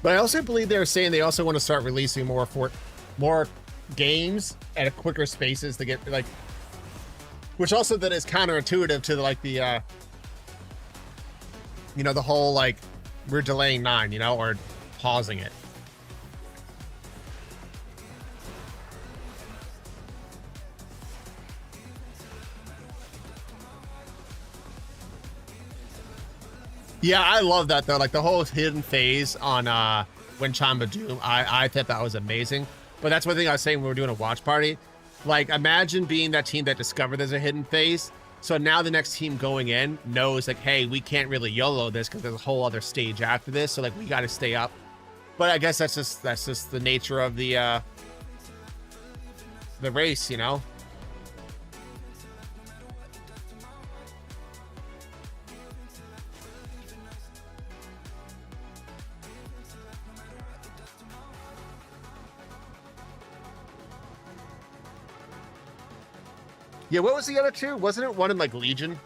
But I also believe they're saying they also want to start releasing more games at a quicker spaces to get like, which also then is counterintuitive to like the you know, the whole like we're delaying 9, you know, or pausing it. Yeah, I love that though. Like the whole hidden phase on when Chamba Doom, I thought that was amazing. But that's one thing I was saying when we were doing a watch party. Like imagine being that team that discovered there's a hidden phase. So now the next team going in knows like, hey, we can't really YOLO this because there's a whole other stage after this. So like we got to stay up. But I guess that's just the nature of the race, you know. Yeah, what was the other 2? Wasn't it one in like Legion?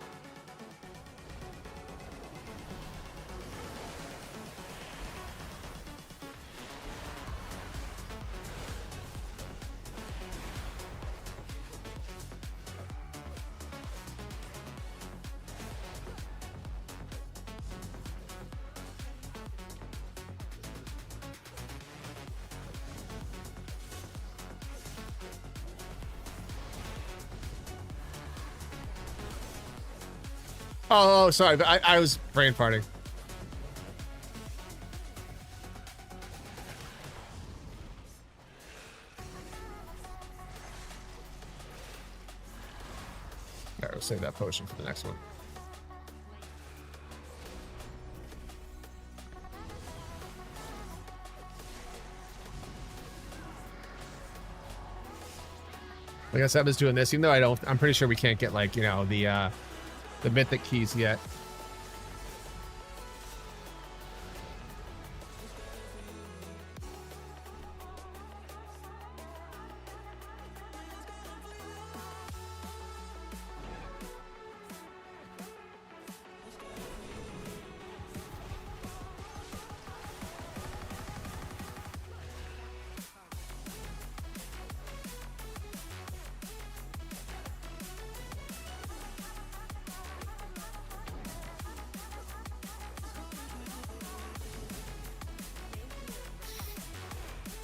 Oh, sorry, but I was brain farting. All right, we'll save that potion for the next one. I guess I was doing this, even though I'm pretty sure we can't get, like, you know, the mythic keys yet.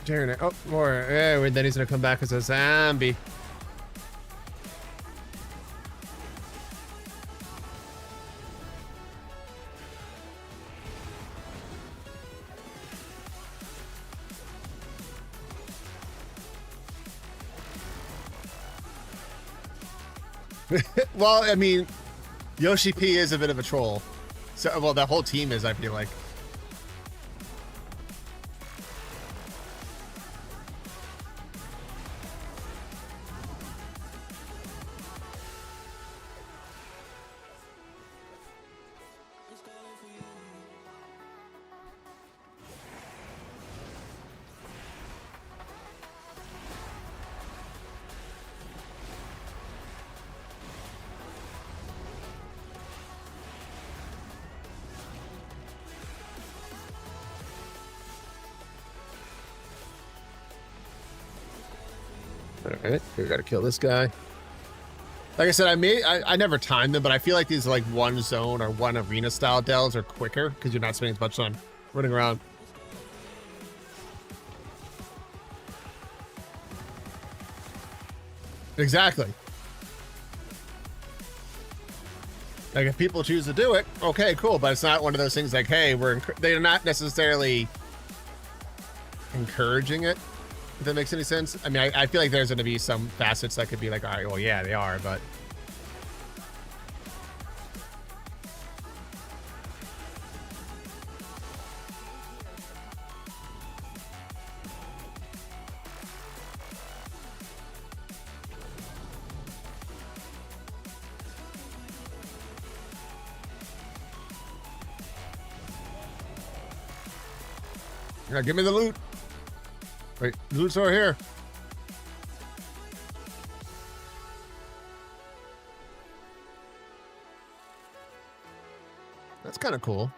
Darn it. Oh, more. Yeah, then he's gonna come back as a zombie. Well, I mean, Yoshi P is a bit of a troll. So, well, that whole team is, I feel like. Alright, we gotta kill this guy. Like I said, I never timed them, but I feel like these like one zone or one arena style dells are quicker because you're not spending as much time running around. Exactly. Like if people choose to do it, okay, cool, but it's not one of those things like, hey, they're not necessarily encouraging it. If that makes any sense. I mean, I feel like there's going to be some facets that could be like, all right, well, yeah, they are, but. Yeah, give me the loot. Wait, the loot's over here. That's kind of cool.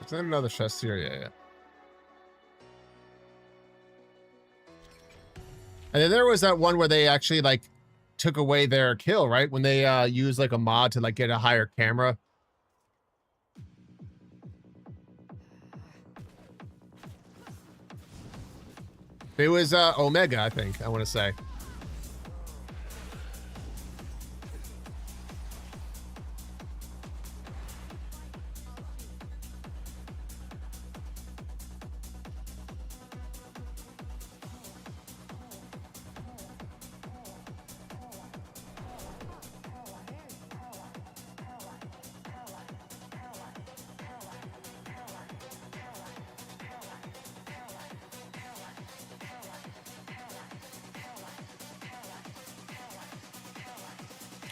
Is there another chest here? Yeah. And then there was that one where they actually like took away their kill, right? When they used like a mod to like get a higher camera. It was Omega, I think, I want to say.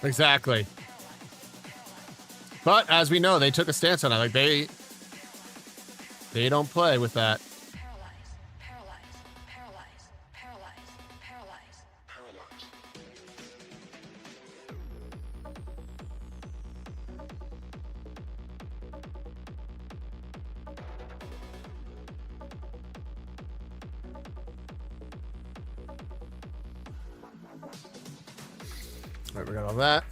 Exactly. But as we know, they took a stance on it. Like they don't play with that. All right, we got all that.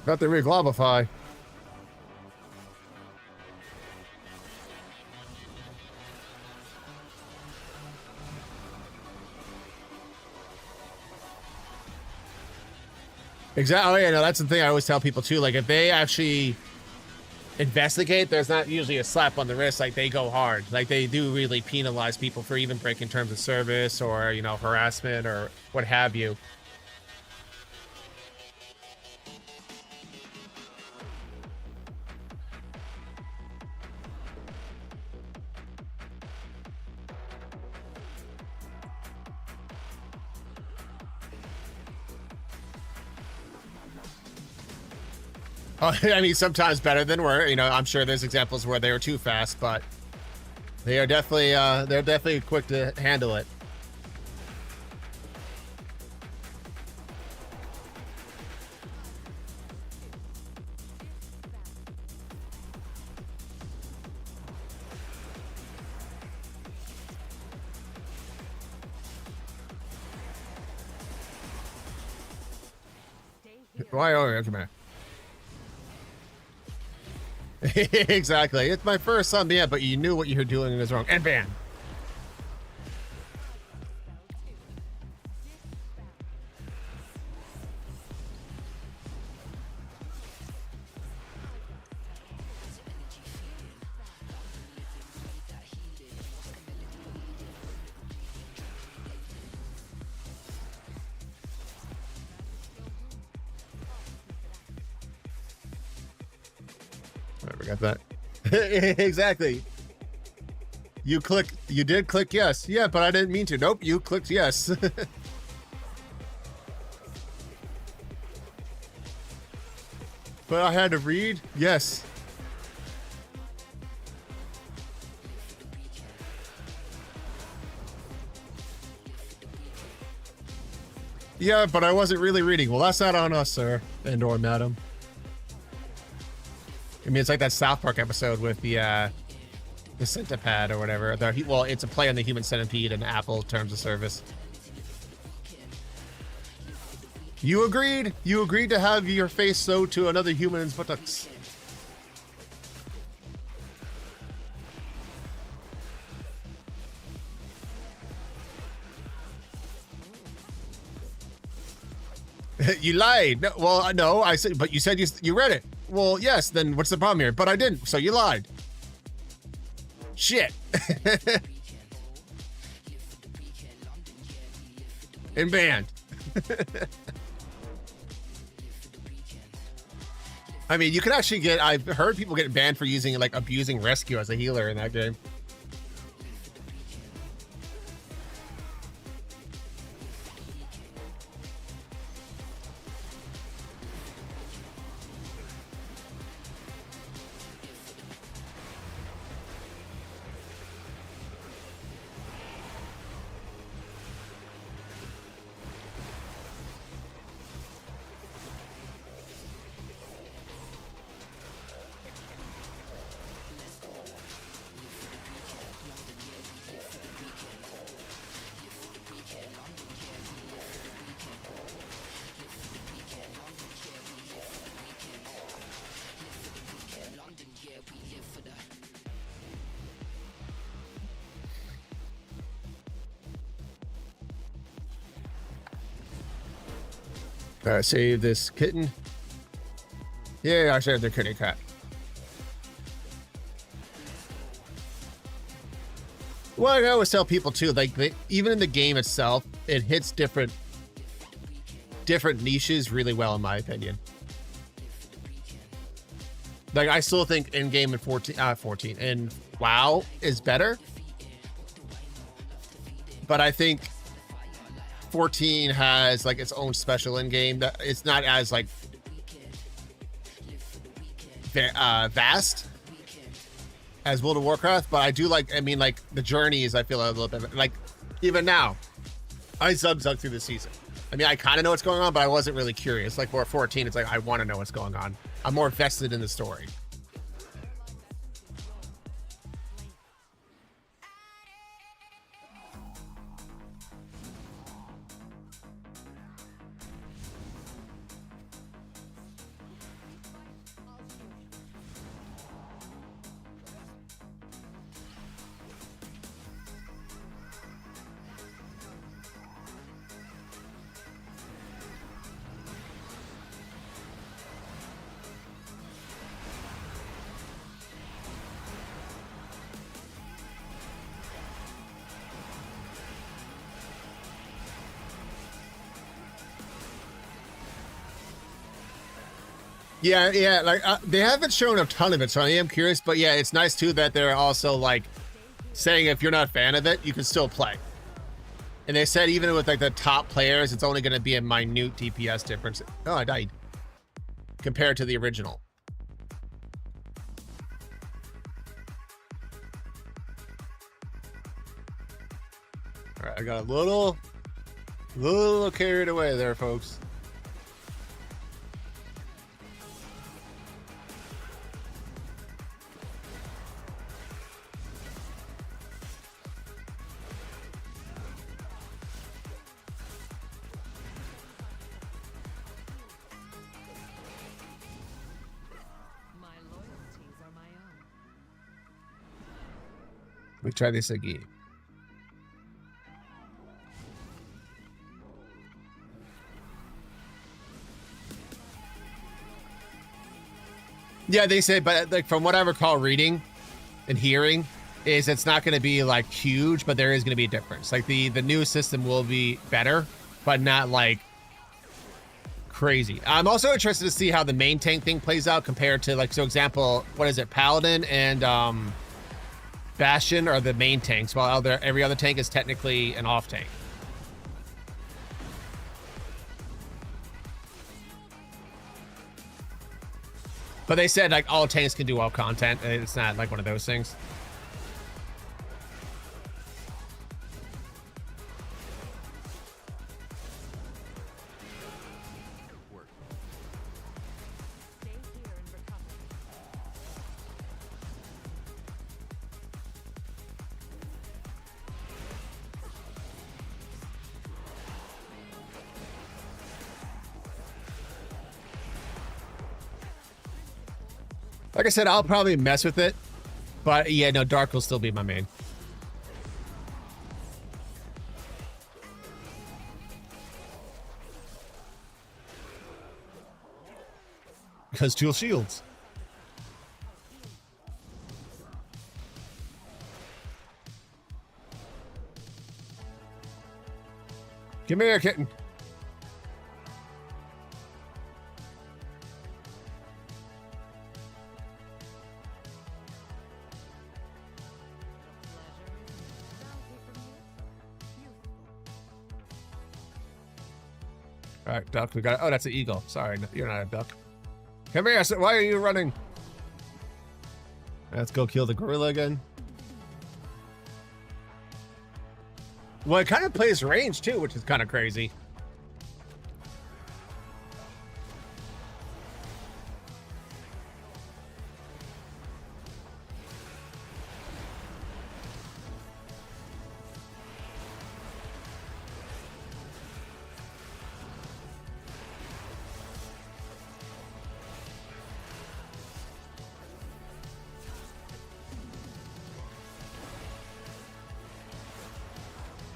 Got the reglobify. Exactly. Oh, yeah, no, that's the thing I always tell people too. Like, if they actually investigate, there's not usually a slap on the wrist. Like, they go hard. Like, they do really penalize people for even breaking terms of service or, you know, harassment or what have you. Oh, I mean, sometimes better than we're. You know, I'm sure there's examples where they were too fast, but they are definitely they're definitely quick to handle it. Why? Oh, come here. Exactly. It's my first son, yeah, but you knew what you were doing was wrong. And ban. Alright, we got that. Exactly. You did click yes. Yeah, but I didn't mean to. Nope, you clicked yes. But I had to read? Yes. Yeah, but I wasn't really reading. Well, that's not on us, sir. And or madam. I mean, it's like that South Park episode with the centipede or whatever. Well, it's a play on the human centipede and Apple terms of service. You agreed. You agreed to have your face sewed to another human's buttocks. You lied. No, well, no, I said, but you said you read it. Well, yes, then what's the problem here? But I didn't, so you lied. Shit. And banned. I mean, you can actually get, I've heard people get banned for using, like, abusing rescue as a healer in that game. Save this kitten. Yeah, I saved the kitty cat. Well, I always tell people too, like even in the game itself, it hits different niches really well, in my opinion. Like, I still think in game in 14 and WoW is better, but I think 14 has like its own special in game that it's not as like vast as World of Warcraft, but I do like, I mean, like the journeys, I feel a little bit like, even now I zug through the season. I mean, I kind of know what's going on, but I wasn't really curious. Like for 14, it's like I want to know what's going on. I'm more vested in the story. Yeah. Like they haven't shown a ton of it, so I am curious. But yeah, it's nice too that they're also like saying if you're not a fan of it, you can still play. And they said even with like the top players, it's only going to be a minute DPS difference. Oh, I died. Compared to the original. All right, I got a little carried away there, folks. My loyalties are my own. We try this again. Yeah, they say, but like from what I recall reading and hearing, is it's not going to be like huge, but there is going to be a difference. Like the new system will be better, but not like crazy. I'm also interested to see how the main tank thing plays out compared to like, so example, what is it? Paladin and Bastion are the main tanks, while every other tank is technically an off tank. But they said like all tanks can do all content. It's not like one of those things. Stay here and recover. Like I said, I'll probably mess with it, but yeah, no, Dark will still be my main. Because dual shields. Come here, kitten. All right, duck. We got. Oh, that's an eagle. Sorry, you're not a duck. Come here. Why are you running? Let's go kill the gorilla again. Well, it kind of plays range too, which is kind of crazy.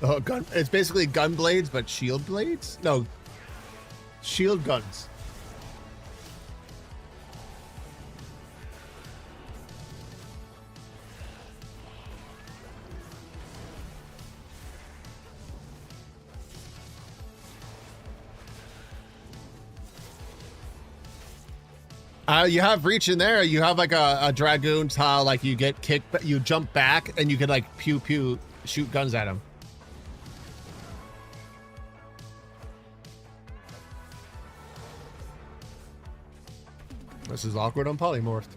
Oh, gun! It's basically gun blades, but shield blades. No, shield guns. You have reach in there. You have like a dragoon's how like you get kicked, but you jump back and you can like pew pew shoot guns at him. This is awkward on polymorphed.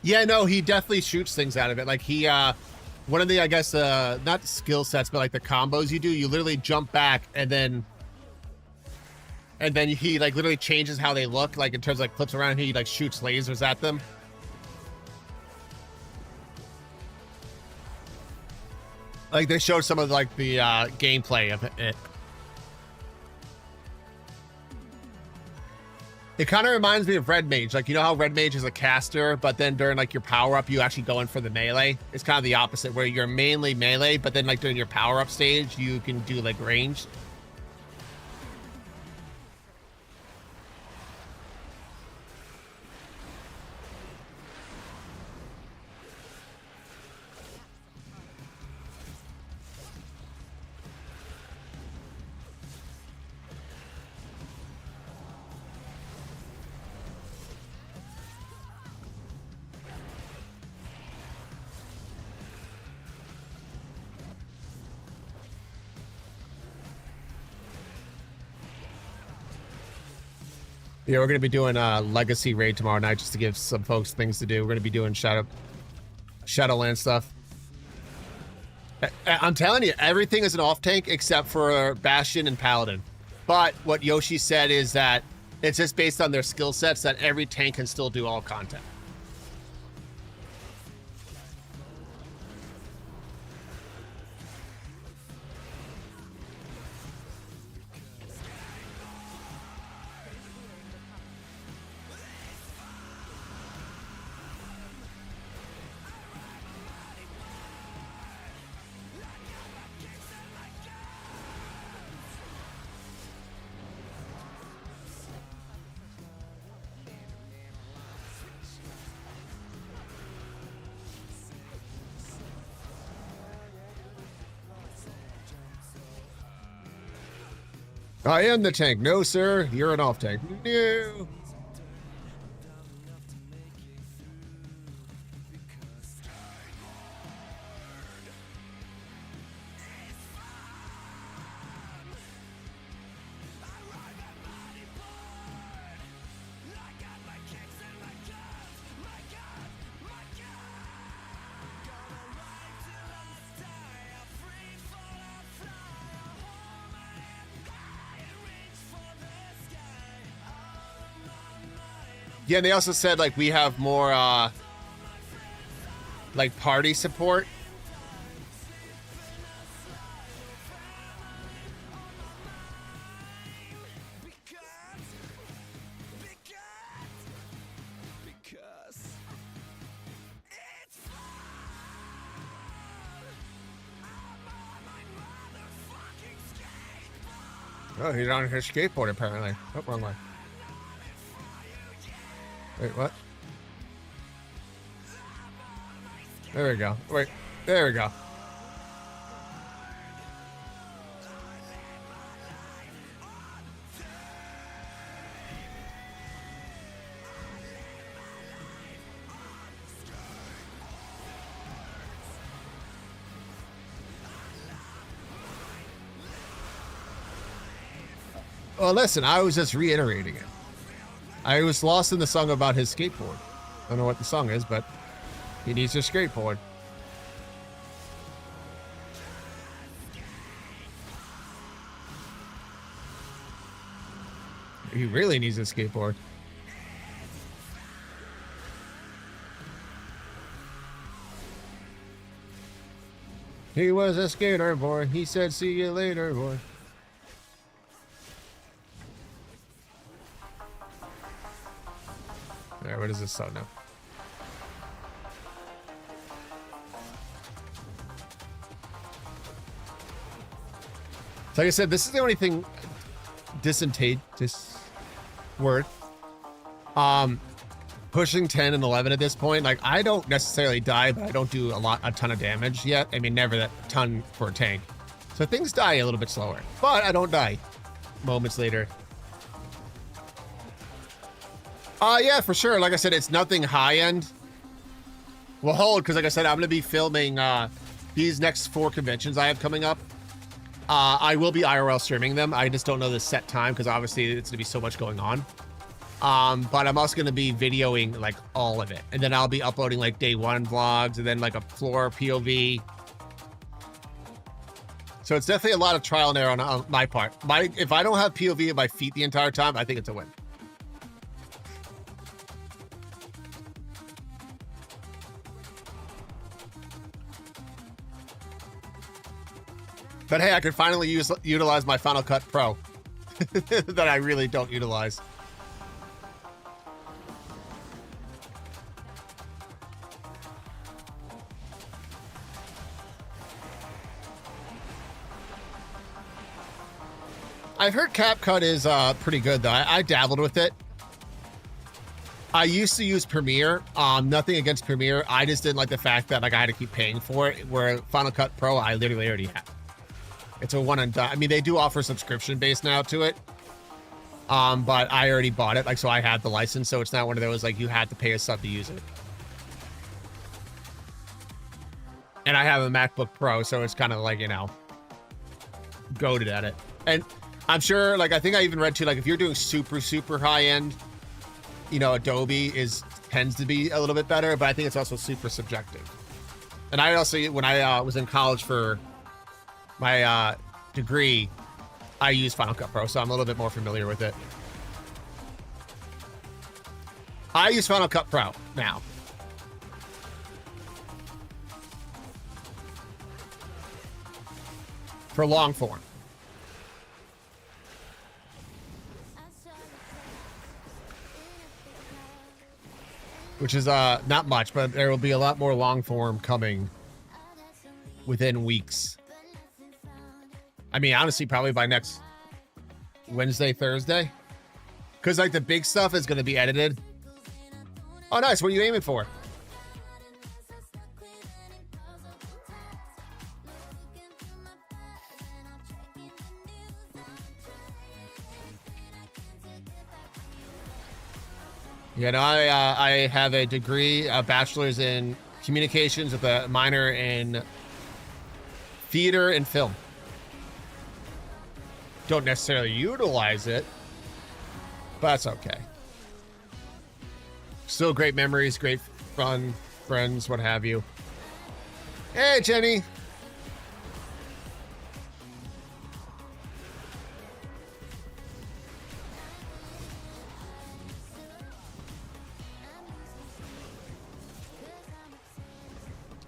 Yeah, no, he definitely shoots things out of it. Like he, one of the, I guess, not skill sets, but like the combos you do, you literally jump back and then he like literally changes how they look, like in terms of like flips around and he like shoots lasers at them. Like they showed some of like the gameplay of it. It kind of reminds me of Red Mage. Like, you know how Red Mage is a caster, but then during like your power up, you actually go in for the melee. It's kind of the opposite, where you're mainly melee, but then like during your power up stage, you can do like ranged. Yeah, we're gonna be doing a legacy raid tomorrow night just to give some folks things to do. We're gonna be doing Shadowland stuff. I'm telling you, everything is an off tank except for Bastion and Paladin. But what Yoshi said is that it's just based on their skill sets that every tank can still do all content. I am the tank. No, sir. You're an off tank. No. Yeah, and they also said like we have more like party support. Oh, he's on his skateboard apparently. Oh, wrong way. Wait, what? There we go. Wait, there we go. Well, listen, I was just reiterating it. I was lost in the song about his skateboard. I don't know what the song is, but he needs a skateboard. He really needs a skateboard. He was a skater boy. He said, "See you later, boy." Alright, what is this song now? So like I said, this is the only thing pushing 10 and 11 at this point. Like, I don't necessarily die, but I don't do a ton of damage yet. I mean, never that ton for a tank. So things die a little bit slower, but I don't die moments later. Yeah, for sure. Like I said, it's nothing high end. Well, hold, because like I said, I'm going to be filming these next 4 conventions I have coming up. I will be IRL streaming them. I just don't know the set time because obviously it's going to be so much going on. But I'm also going to be videoing like all of it. And then I'll be uploading like day 1 vlogs and then like a floor POV. So it's definitely a lot of trial and error on my part. If I don't have POV at my feet the entire time, I think it's a win. But hey, I could finally utilize my Final Cut Pro that I really don't utilize. I've heard CapCut is pretty good though. I dabbled with it. I used to use Premiere. Nothing against Premiere. I just didn't like the fact that like I had to keep paying for it. Where Final Cut Pro, I literally already have. It's a one and done. I mean, they do offer subscription base now to it. But I already bought it, like, so I had the license, so it's not one of those like you had to pay a sub to use it. And I have a MacBook Pro, so it's kind of like, you know, goated at it. And I'm sure, like, I think I even read too, like, if you're doing super, super high end, you know, Adobe tends to be a little bit better, but I think it's also super subjective. And I also, when I was in college for my degree, I used Final Cut Pro, so I'm a little bit more familiar with it. I use Final Cut Pro now. For long form. Which is not much, but there will be a lot more long form coming within weeks. I mean, honestly, probably by next Wednesday, Thursday. Because, like, the big stuff is going to be edited. Oh, nice. What are you aiming for? Yeah, no, I have a degree, a bachelor's in communications with a minor in theater and film. Don't necessarily utilize it, but that's okay. Still great memories, great fun, friends, what have you. Hey, Jenny.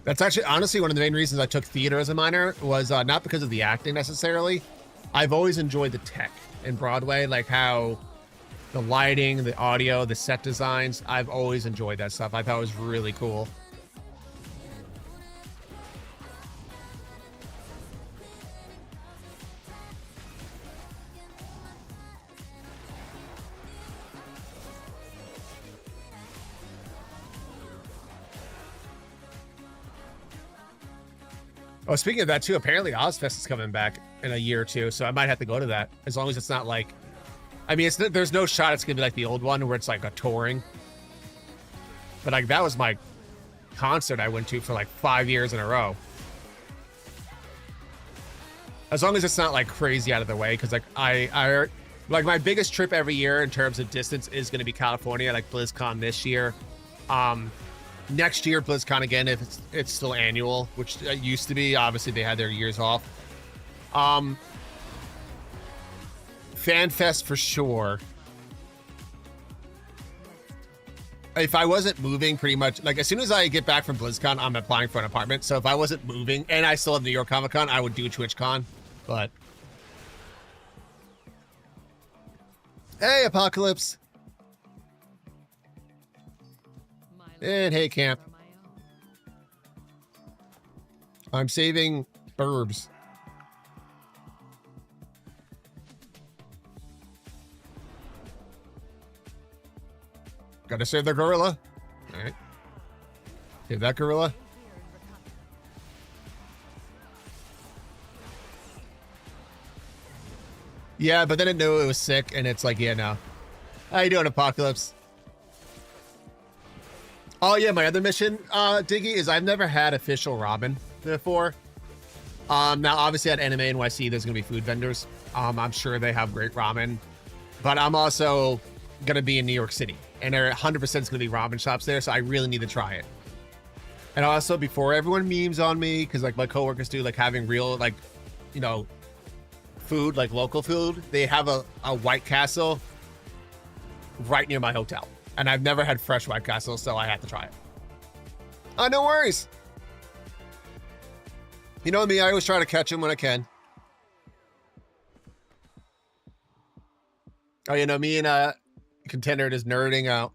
That's actually, honestly, one of the main reasons I took theater as a minor was not because of the acting necessarily. I've always enjoyed the tech in Broadway, like how the lighting, the audio, the set designs. I've always enjoyed that stuff. I thought it was really cool. Oh, speaking of that too, apparently Ozfest is coming back in a year or two, so I might have to go to that. As long as it's not like, I mean, there's no shot it's gonna be like the old one where it's like a touring. But like that was my concert I went to for like 5 years in a row. As long as it's not like crazy out of the way, because like I like my biggest trip every year in terms of distance is gonna be California, like BlizzCon this year. Next year, BlizzCon again, if it's still annual, which it used to be. Obviously, they had their years off. FanFest for sure. If I wasn't moving pretty much, like as soon as I get back from BlizzCon, I'm applying for an apartment. So if I wasn't moving and I still have New York Comic Con, I would do TwitchCon. But hey, Apocalypse. And hey, Camp. I'm saving Burbs. Gotta save the gorilla. All right. Save that gorilla. Yeah, but then it knew it was sick, and it's like, yeah, no. How you doing, Apocalypse? Oh yeah, my other mission, Diggy, is I've never had official ramen before. Now obviously at Anime NYC, there's gonna be food vendors. I'm sure they have great ramen, but I'm also gonna be in New York City, and there 100% is gonna be ramen shops there, so I really need to try it. And also, before everyone memes on me, because like my coworkers do, like having real, like, you know, food, like local food, they have a White Castle right near my hotel. And I've never had fresh White Castle, so I have to try it. Oh, no worries. You know me, I always try to catch him when I can. Oh, you know, me and Contender is nerding out.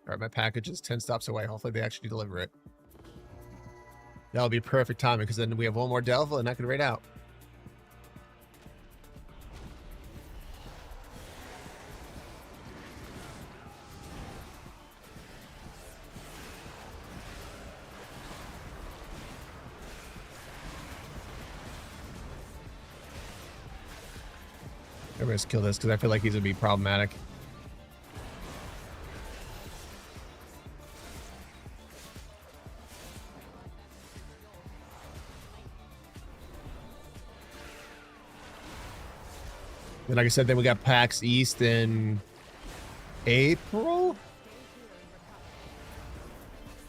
All right, my package is 10 stops away. Hopefully they actually deliver it. That'll be perfect timing, because then we have one more Delva and I can raid out. Everybody's kill this because I feel like he's gonna be problematic. And like I said, then we got PAX East in April.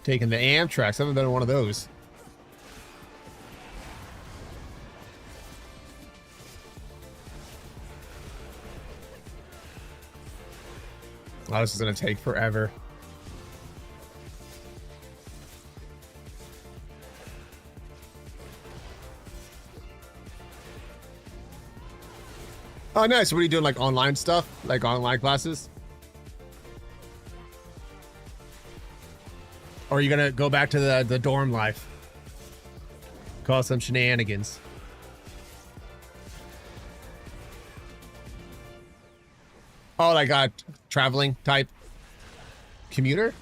Taking the Amtrak. I haven't been on one of those. Oh, this is gonna take forever. Oh, nice. What are you doing? Like online stuff? Like online classes? Or are you gonna go back to the dorm life? Cause some shenanigans. Oh, like traveling type commuter?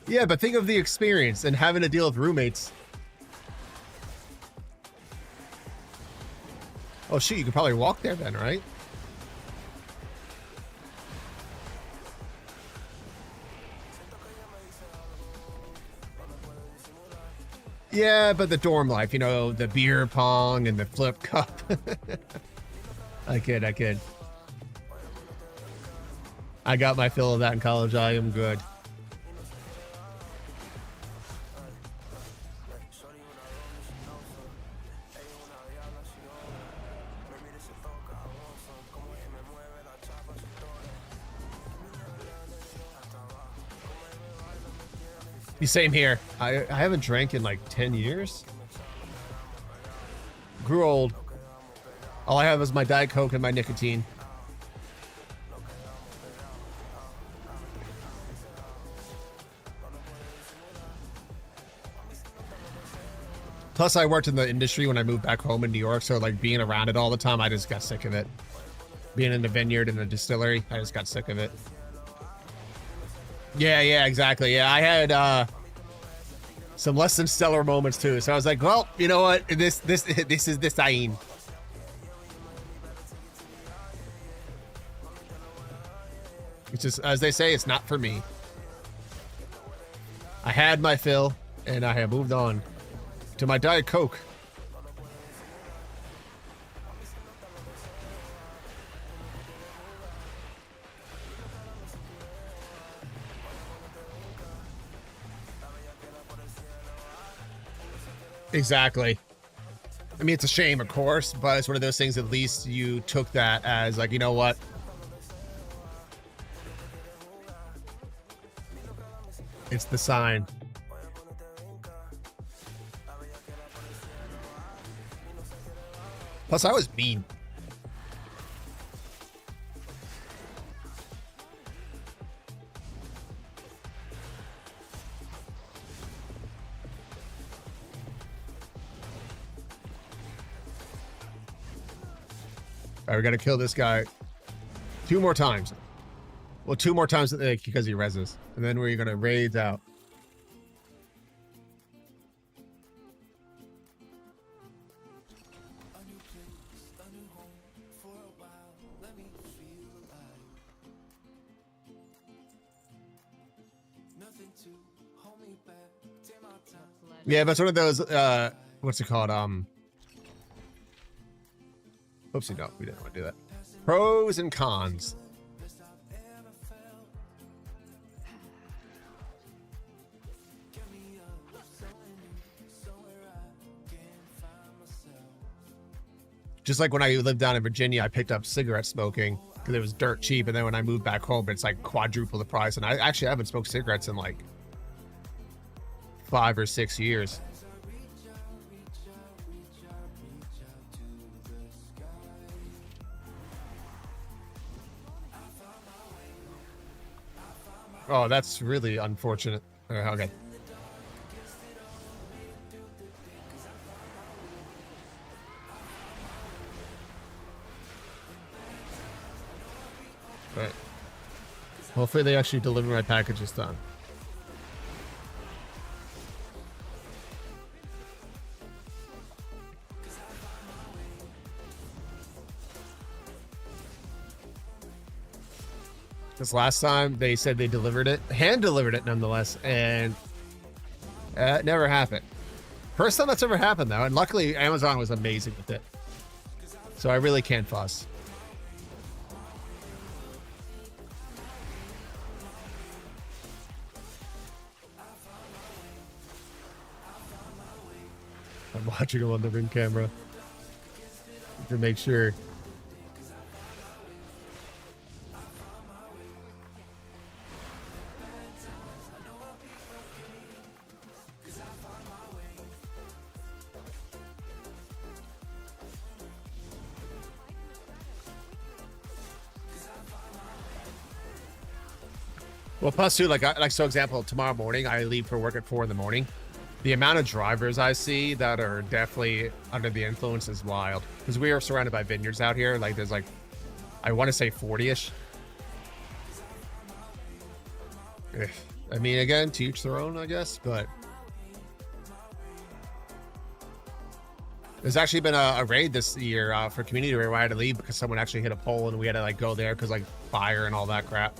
Yeah, but think of the experience and having to deal with roommates. Oh shoot, you could probably walk there then, right? Yeah, but the dorm life, you know, the beer pong and the flip cup. I kid. I got my fill of that in college. I am good. Same here. I haven't drank in like 10 years. Grew old. All I have is my Diet Coke and my nicotine. Plus, I worked in the industry when I moved back home in New York, so like being around it all the time, I just got sick of it. Being in the vineyard and the distillery, I just got sick of it. Yeah, exactly. Yeah, I had some less than stellar moments too. So I was like, well, you know what? This is this Ain. It's just, as they say, it's not for me. I had my fill, and I have moved on to my Diet Coke. Exactly. I mean, it's a shame, of course, but it's one of those things. At least you took that as like, you know what? It's the sign. Plus, I was mean. All right, we got to kill this guy 2 more times. Well, 2 more times because he reses. And then we're going to raid out. Yeah, but it's one of those, what's it called? Oopsie, no, we didn't want to do that. Pros and cons. Just like when I lived down in Virginia, I picked up cigarette smoking because it was dirt cheap. And then when I moved back home, it's like quadruple the price. And I actually haven't smoked cigarettes in like 5 or 6 years. Oh, that's really unfortunate. Okay. All right. Hopefully they actually deliver my package this time. This last time they said they delivered it, hand delivered it nonetheless, and Never happened. First time that's ever happened though, and luckily Amazon was amazing with it. So I really can't fuss. I'm watching him on the ring camera to make sure. Well, plus too, like so example, tomorrow morning I leave for work at 4 in the morning. The amount of drivers I see that are definitely under the influence is wild. Because we are surrounded by vineyards out here. Like there's like, I want to say 40-ish. I mean, again, to each their own, I guess. But there's actually been a raid this year for community where I had to leave because someone actually hit a pole and we had to like go there because like fire and all that crap.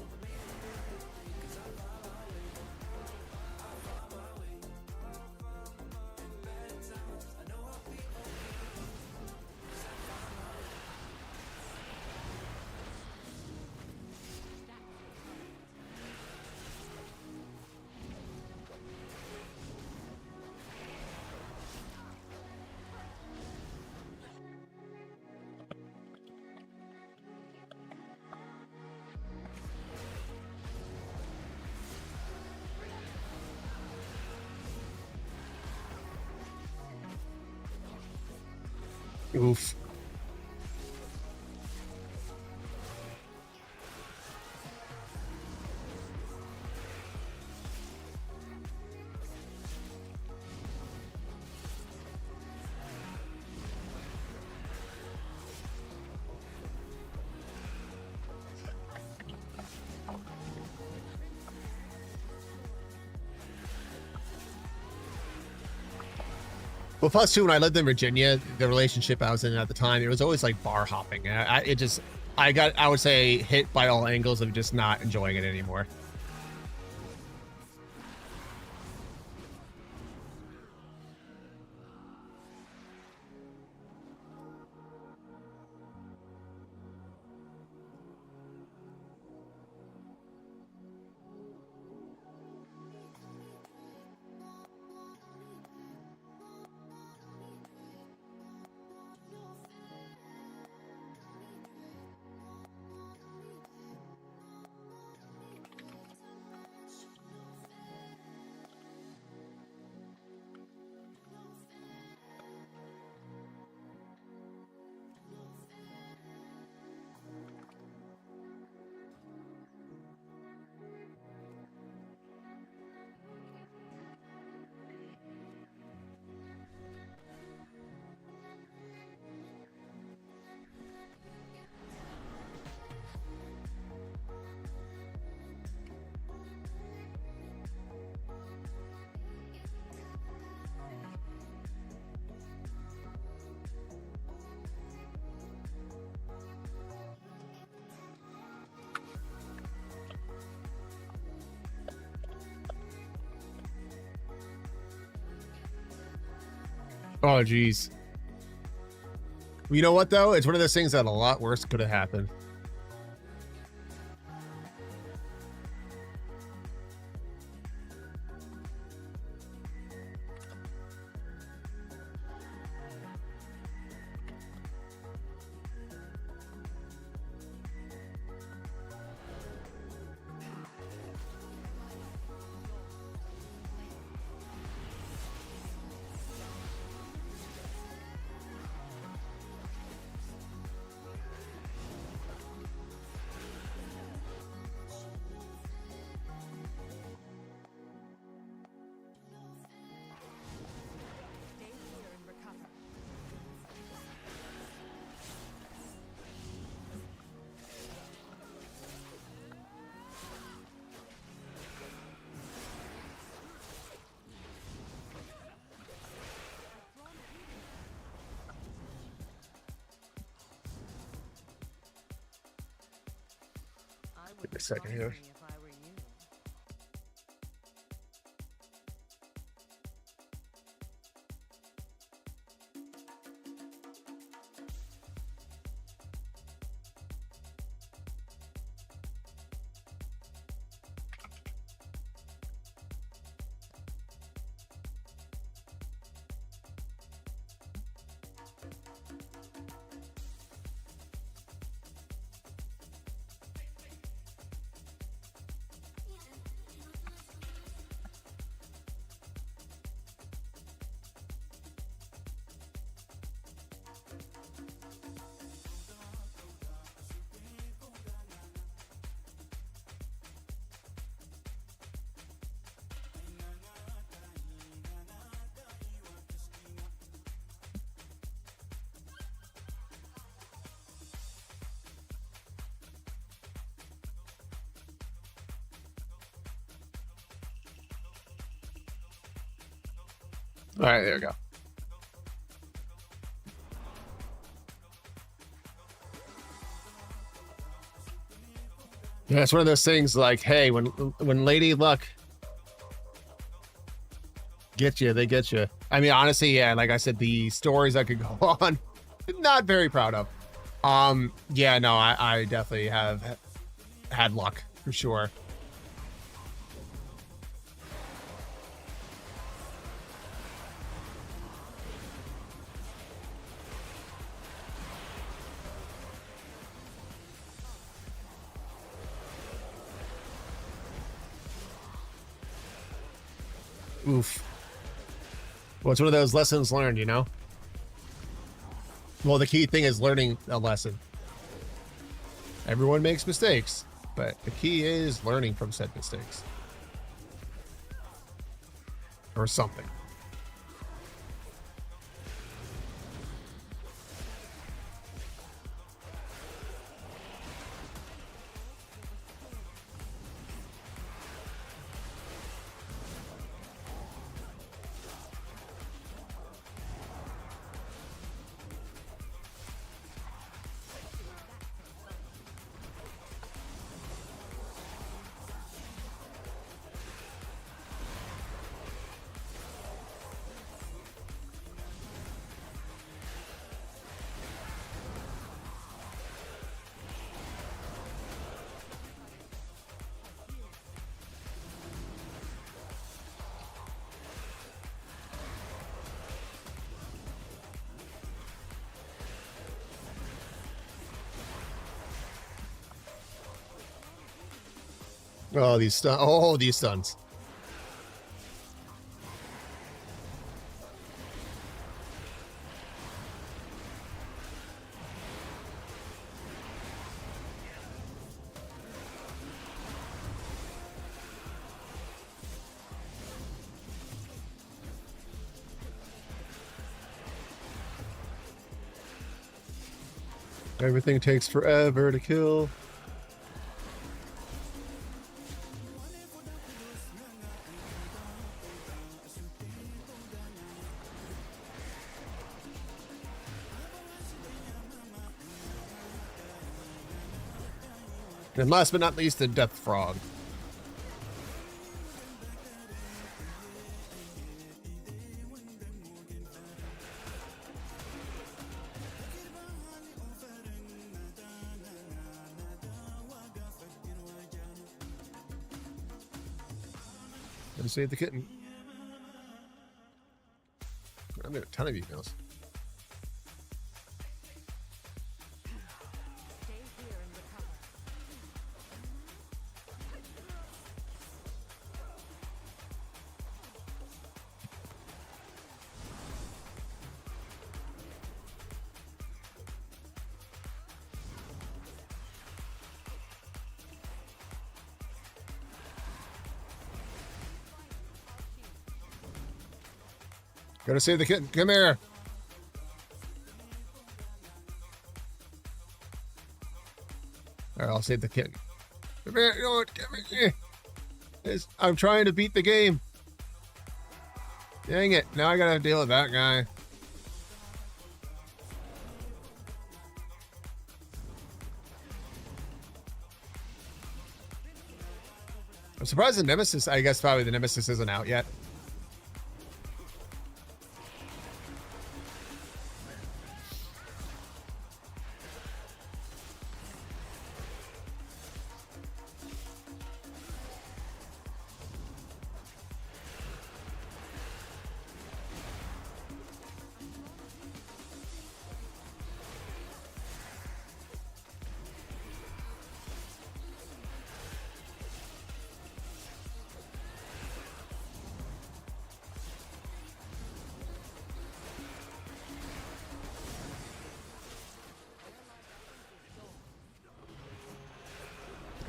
Oof. Well, plus too, when I lived in Virginia, the relationship I was in at the time, it was always like bar hopping. And I would say, hit by all angles of just not enjoying it anymore. Oh, geez. You know what, though? It's one of those things that a lot worse could have happened. Stay here and recover. I Give me wouldn't a second bother here. me if I were you. All right, there we go. Yeah, it's one of those things like, hey, when Lady Luck get you, they get you. I mean, honestly, yeah, like I said, the stories I could go on, not very proud of. Yeah, no, I definitely have had luck for sure. Oof. Well, it's one of those lessons learned, you know? Well, the key thing is learning a lesson. Everyone makes mistakes, but the key is learning from said mistakes. Or something. Oh, these stuns. Oh, these stuns. Everything takes forever to kill. And last but not least, the Death Frog. Gotta save the kitten. I'm getting a ton of emails. Gotta save the kitten. Come here. All right, I'll save the kitten. Come here. You know what? Come here. I'm trying to beat the game. Dang it. Now I gotta deal with that guy. I'm surprised the Nemesis, I guess probably the Nemesis isn't out yet.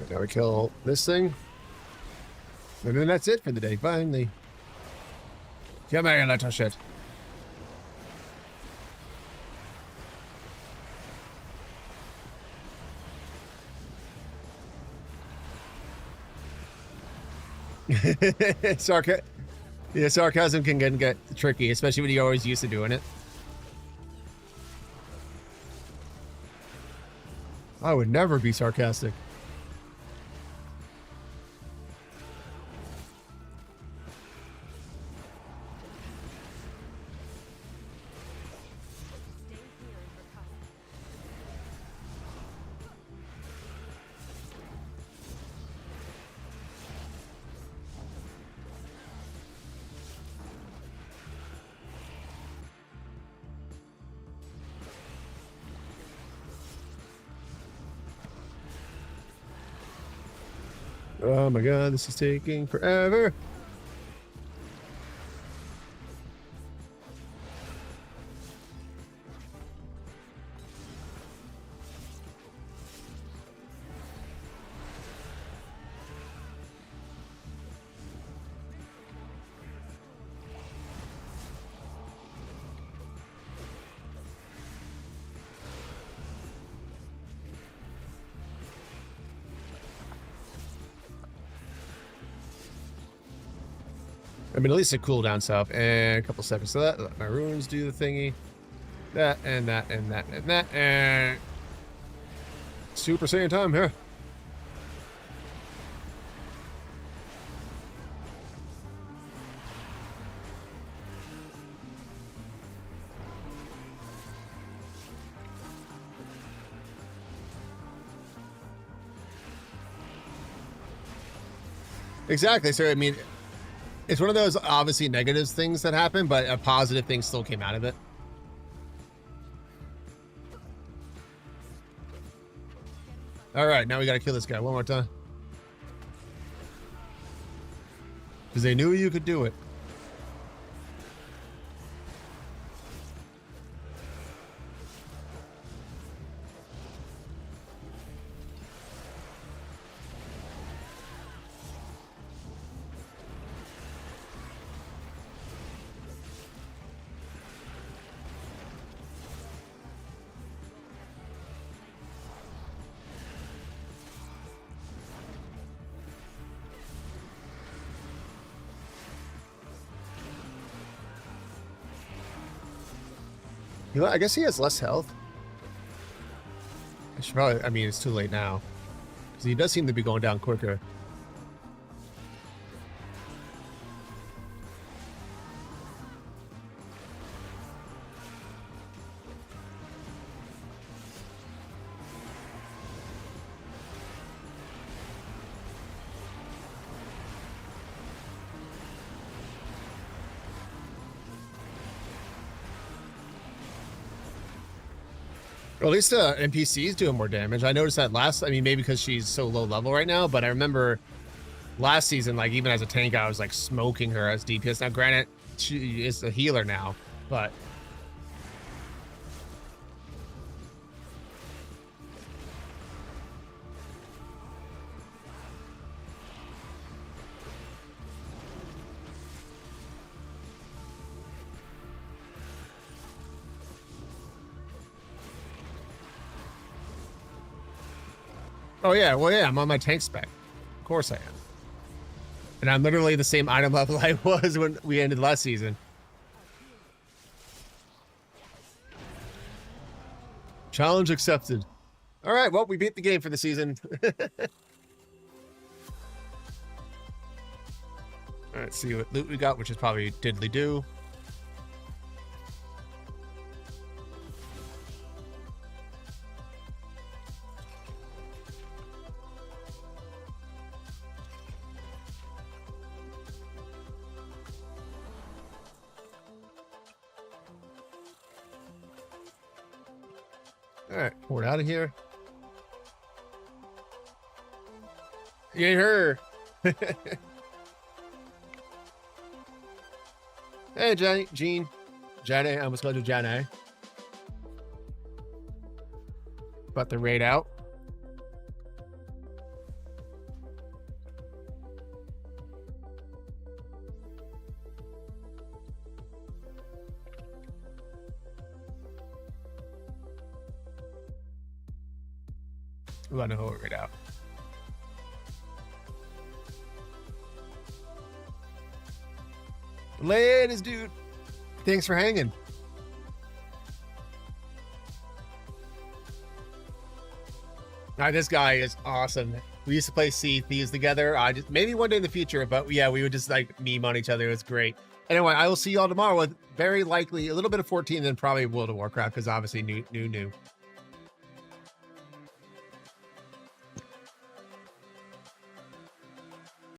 Now we kill this thing. And then that's it for the day, finally. Come here, little shit. Yeah, sarcasm can get tricky, especially when you're always used to doing it. I would never be sarcastic. Oh my god, this is taking forever. I mean, at least a cooldown stuff and a couple seconds. So that let my runes do the thingy. That and that and that and that and Super Saiyan time here. Exactly. So I mean, it's one of those obviously negative things that happen, but a positive thing still came out of it. All right, now we got to kill this guy one more time. Because they knew you could do it. You know, I guess he has less health. I should probably, I mean, it's too late now. Because he does seem to be going down quicker. Or at least the NPC's doing more damage. I noticed that last, I mean, maybe because she's so low level right now, but I remember last season, like even as a tank, I was like smoking her as DPS. Now, granted, she is a healer now, but oh yeah, well yeah, I'm on my tank spec. Of course I am. And I'm literally the same item level I was when we ended last season. Challenge accepted. All right, well, we beat the game for the season. All right, see what loot we got, which is probably diddly do. All right, pull it out of here. You ain't her. Hey, Jenny, Jean. Jenny, I almost called you Jenny. But the raid out. Ooh, I know who it raid out. Ladies, dude. Thanks for hanging. All right, this guy is awesome. We used to play Sea Thieves together. I just maybe one day in the future, but yeah, we would just like meme on each other. It was great. Anyway, I will see y'all tomorrow with very likely a little bit of 14, then probably World of Warcraft because obviously new.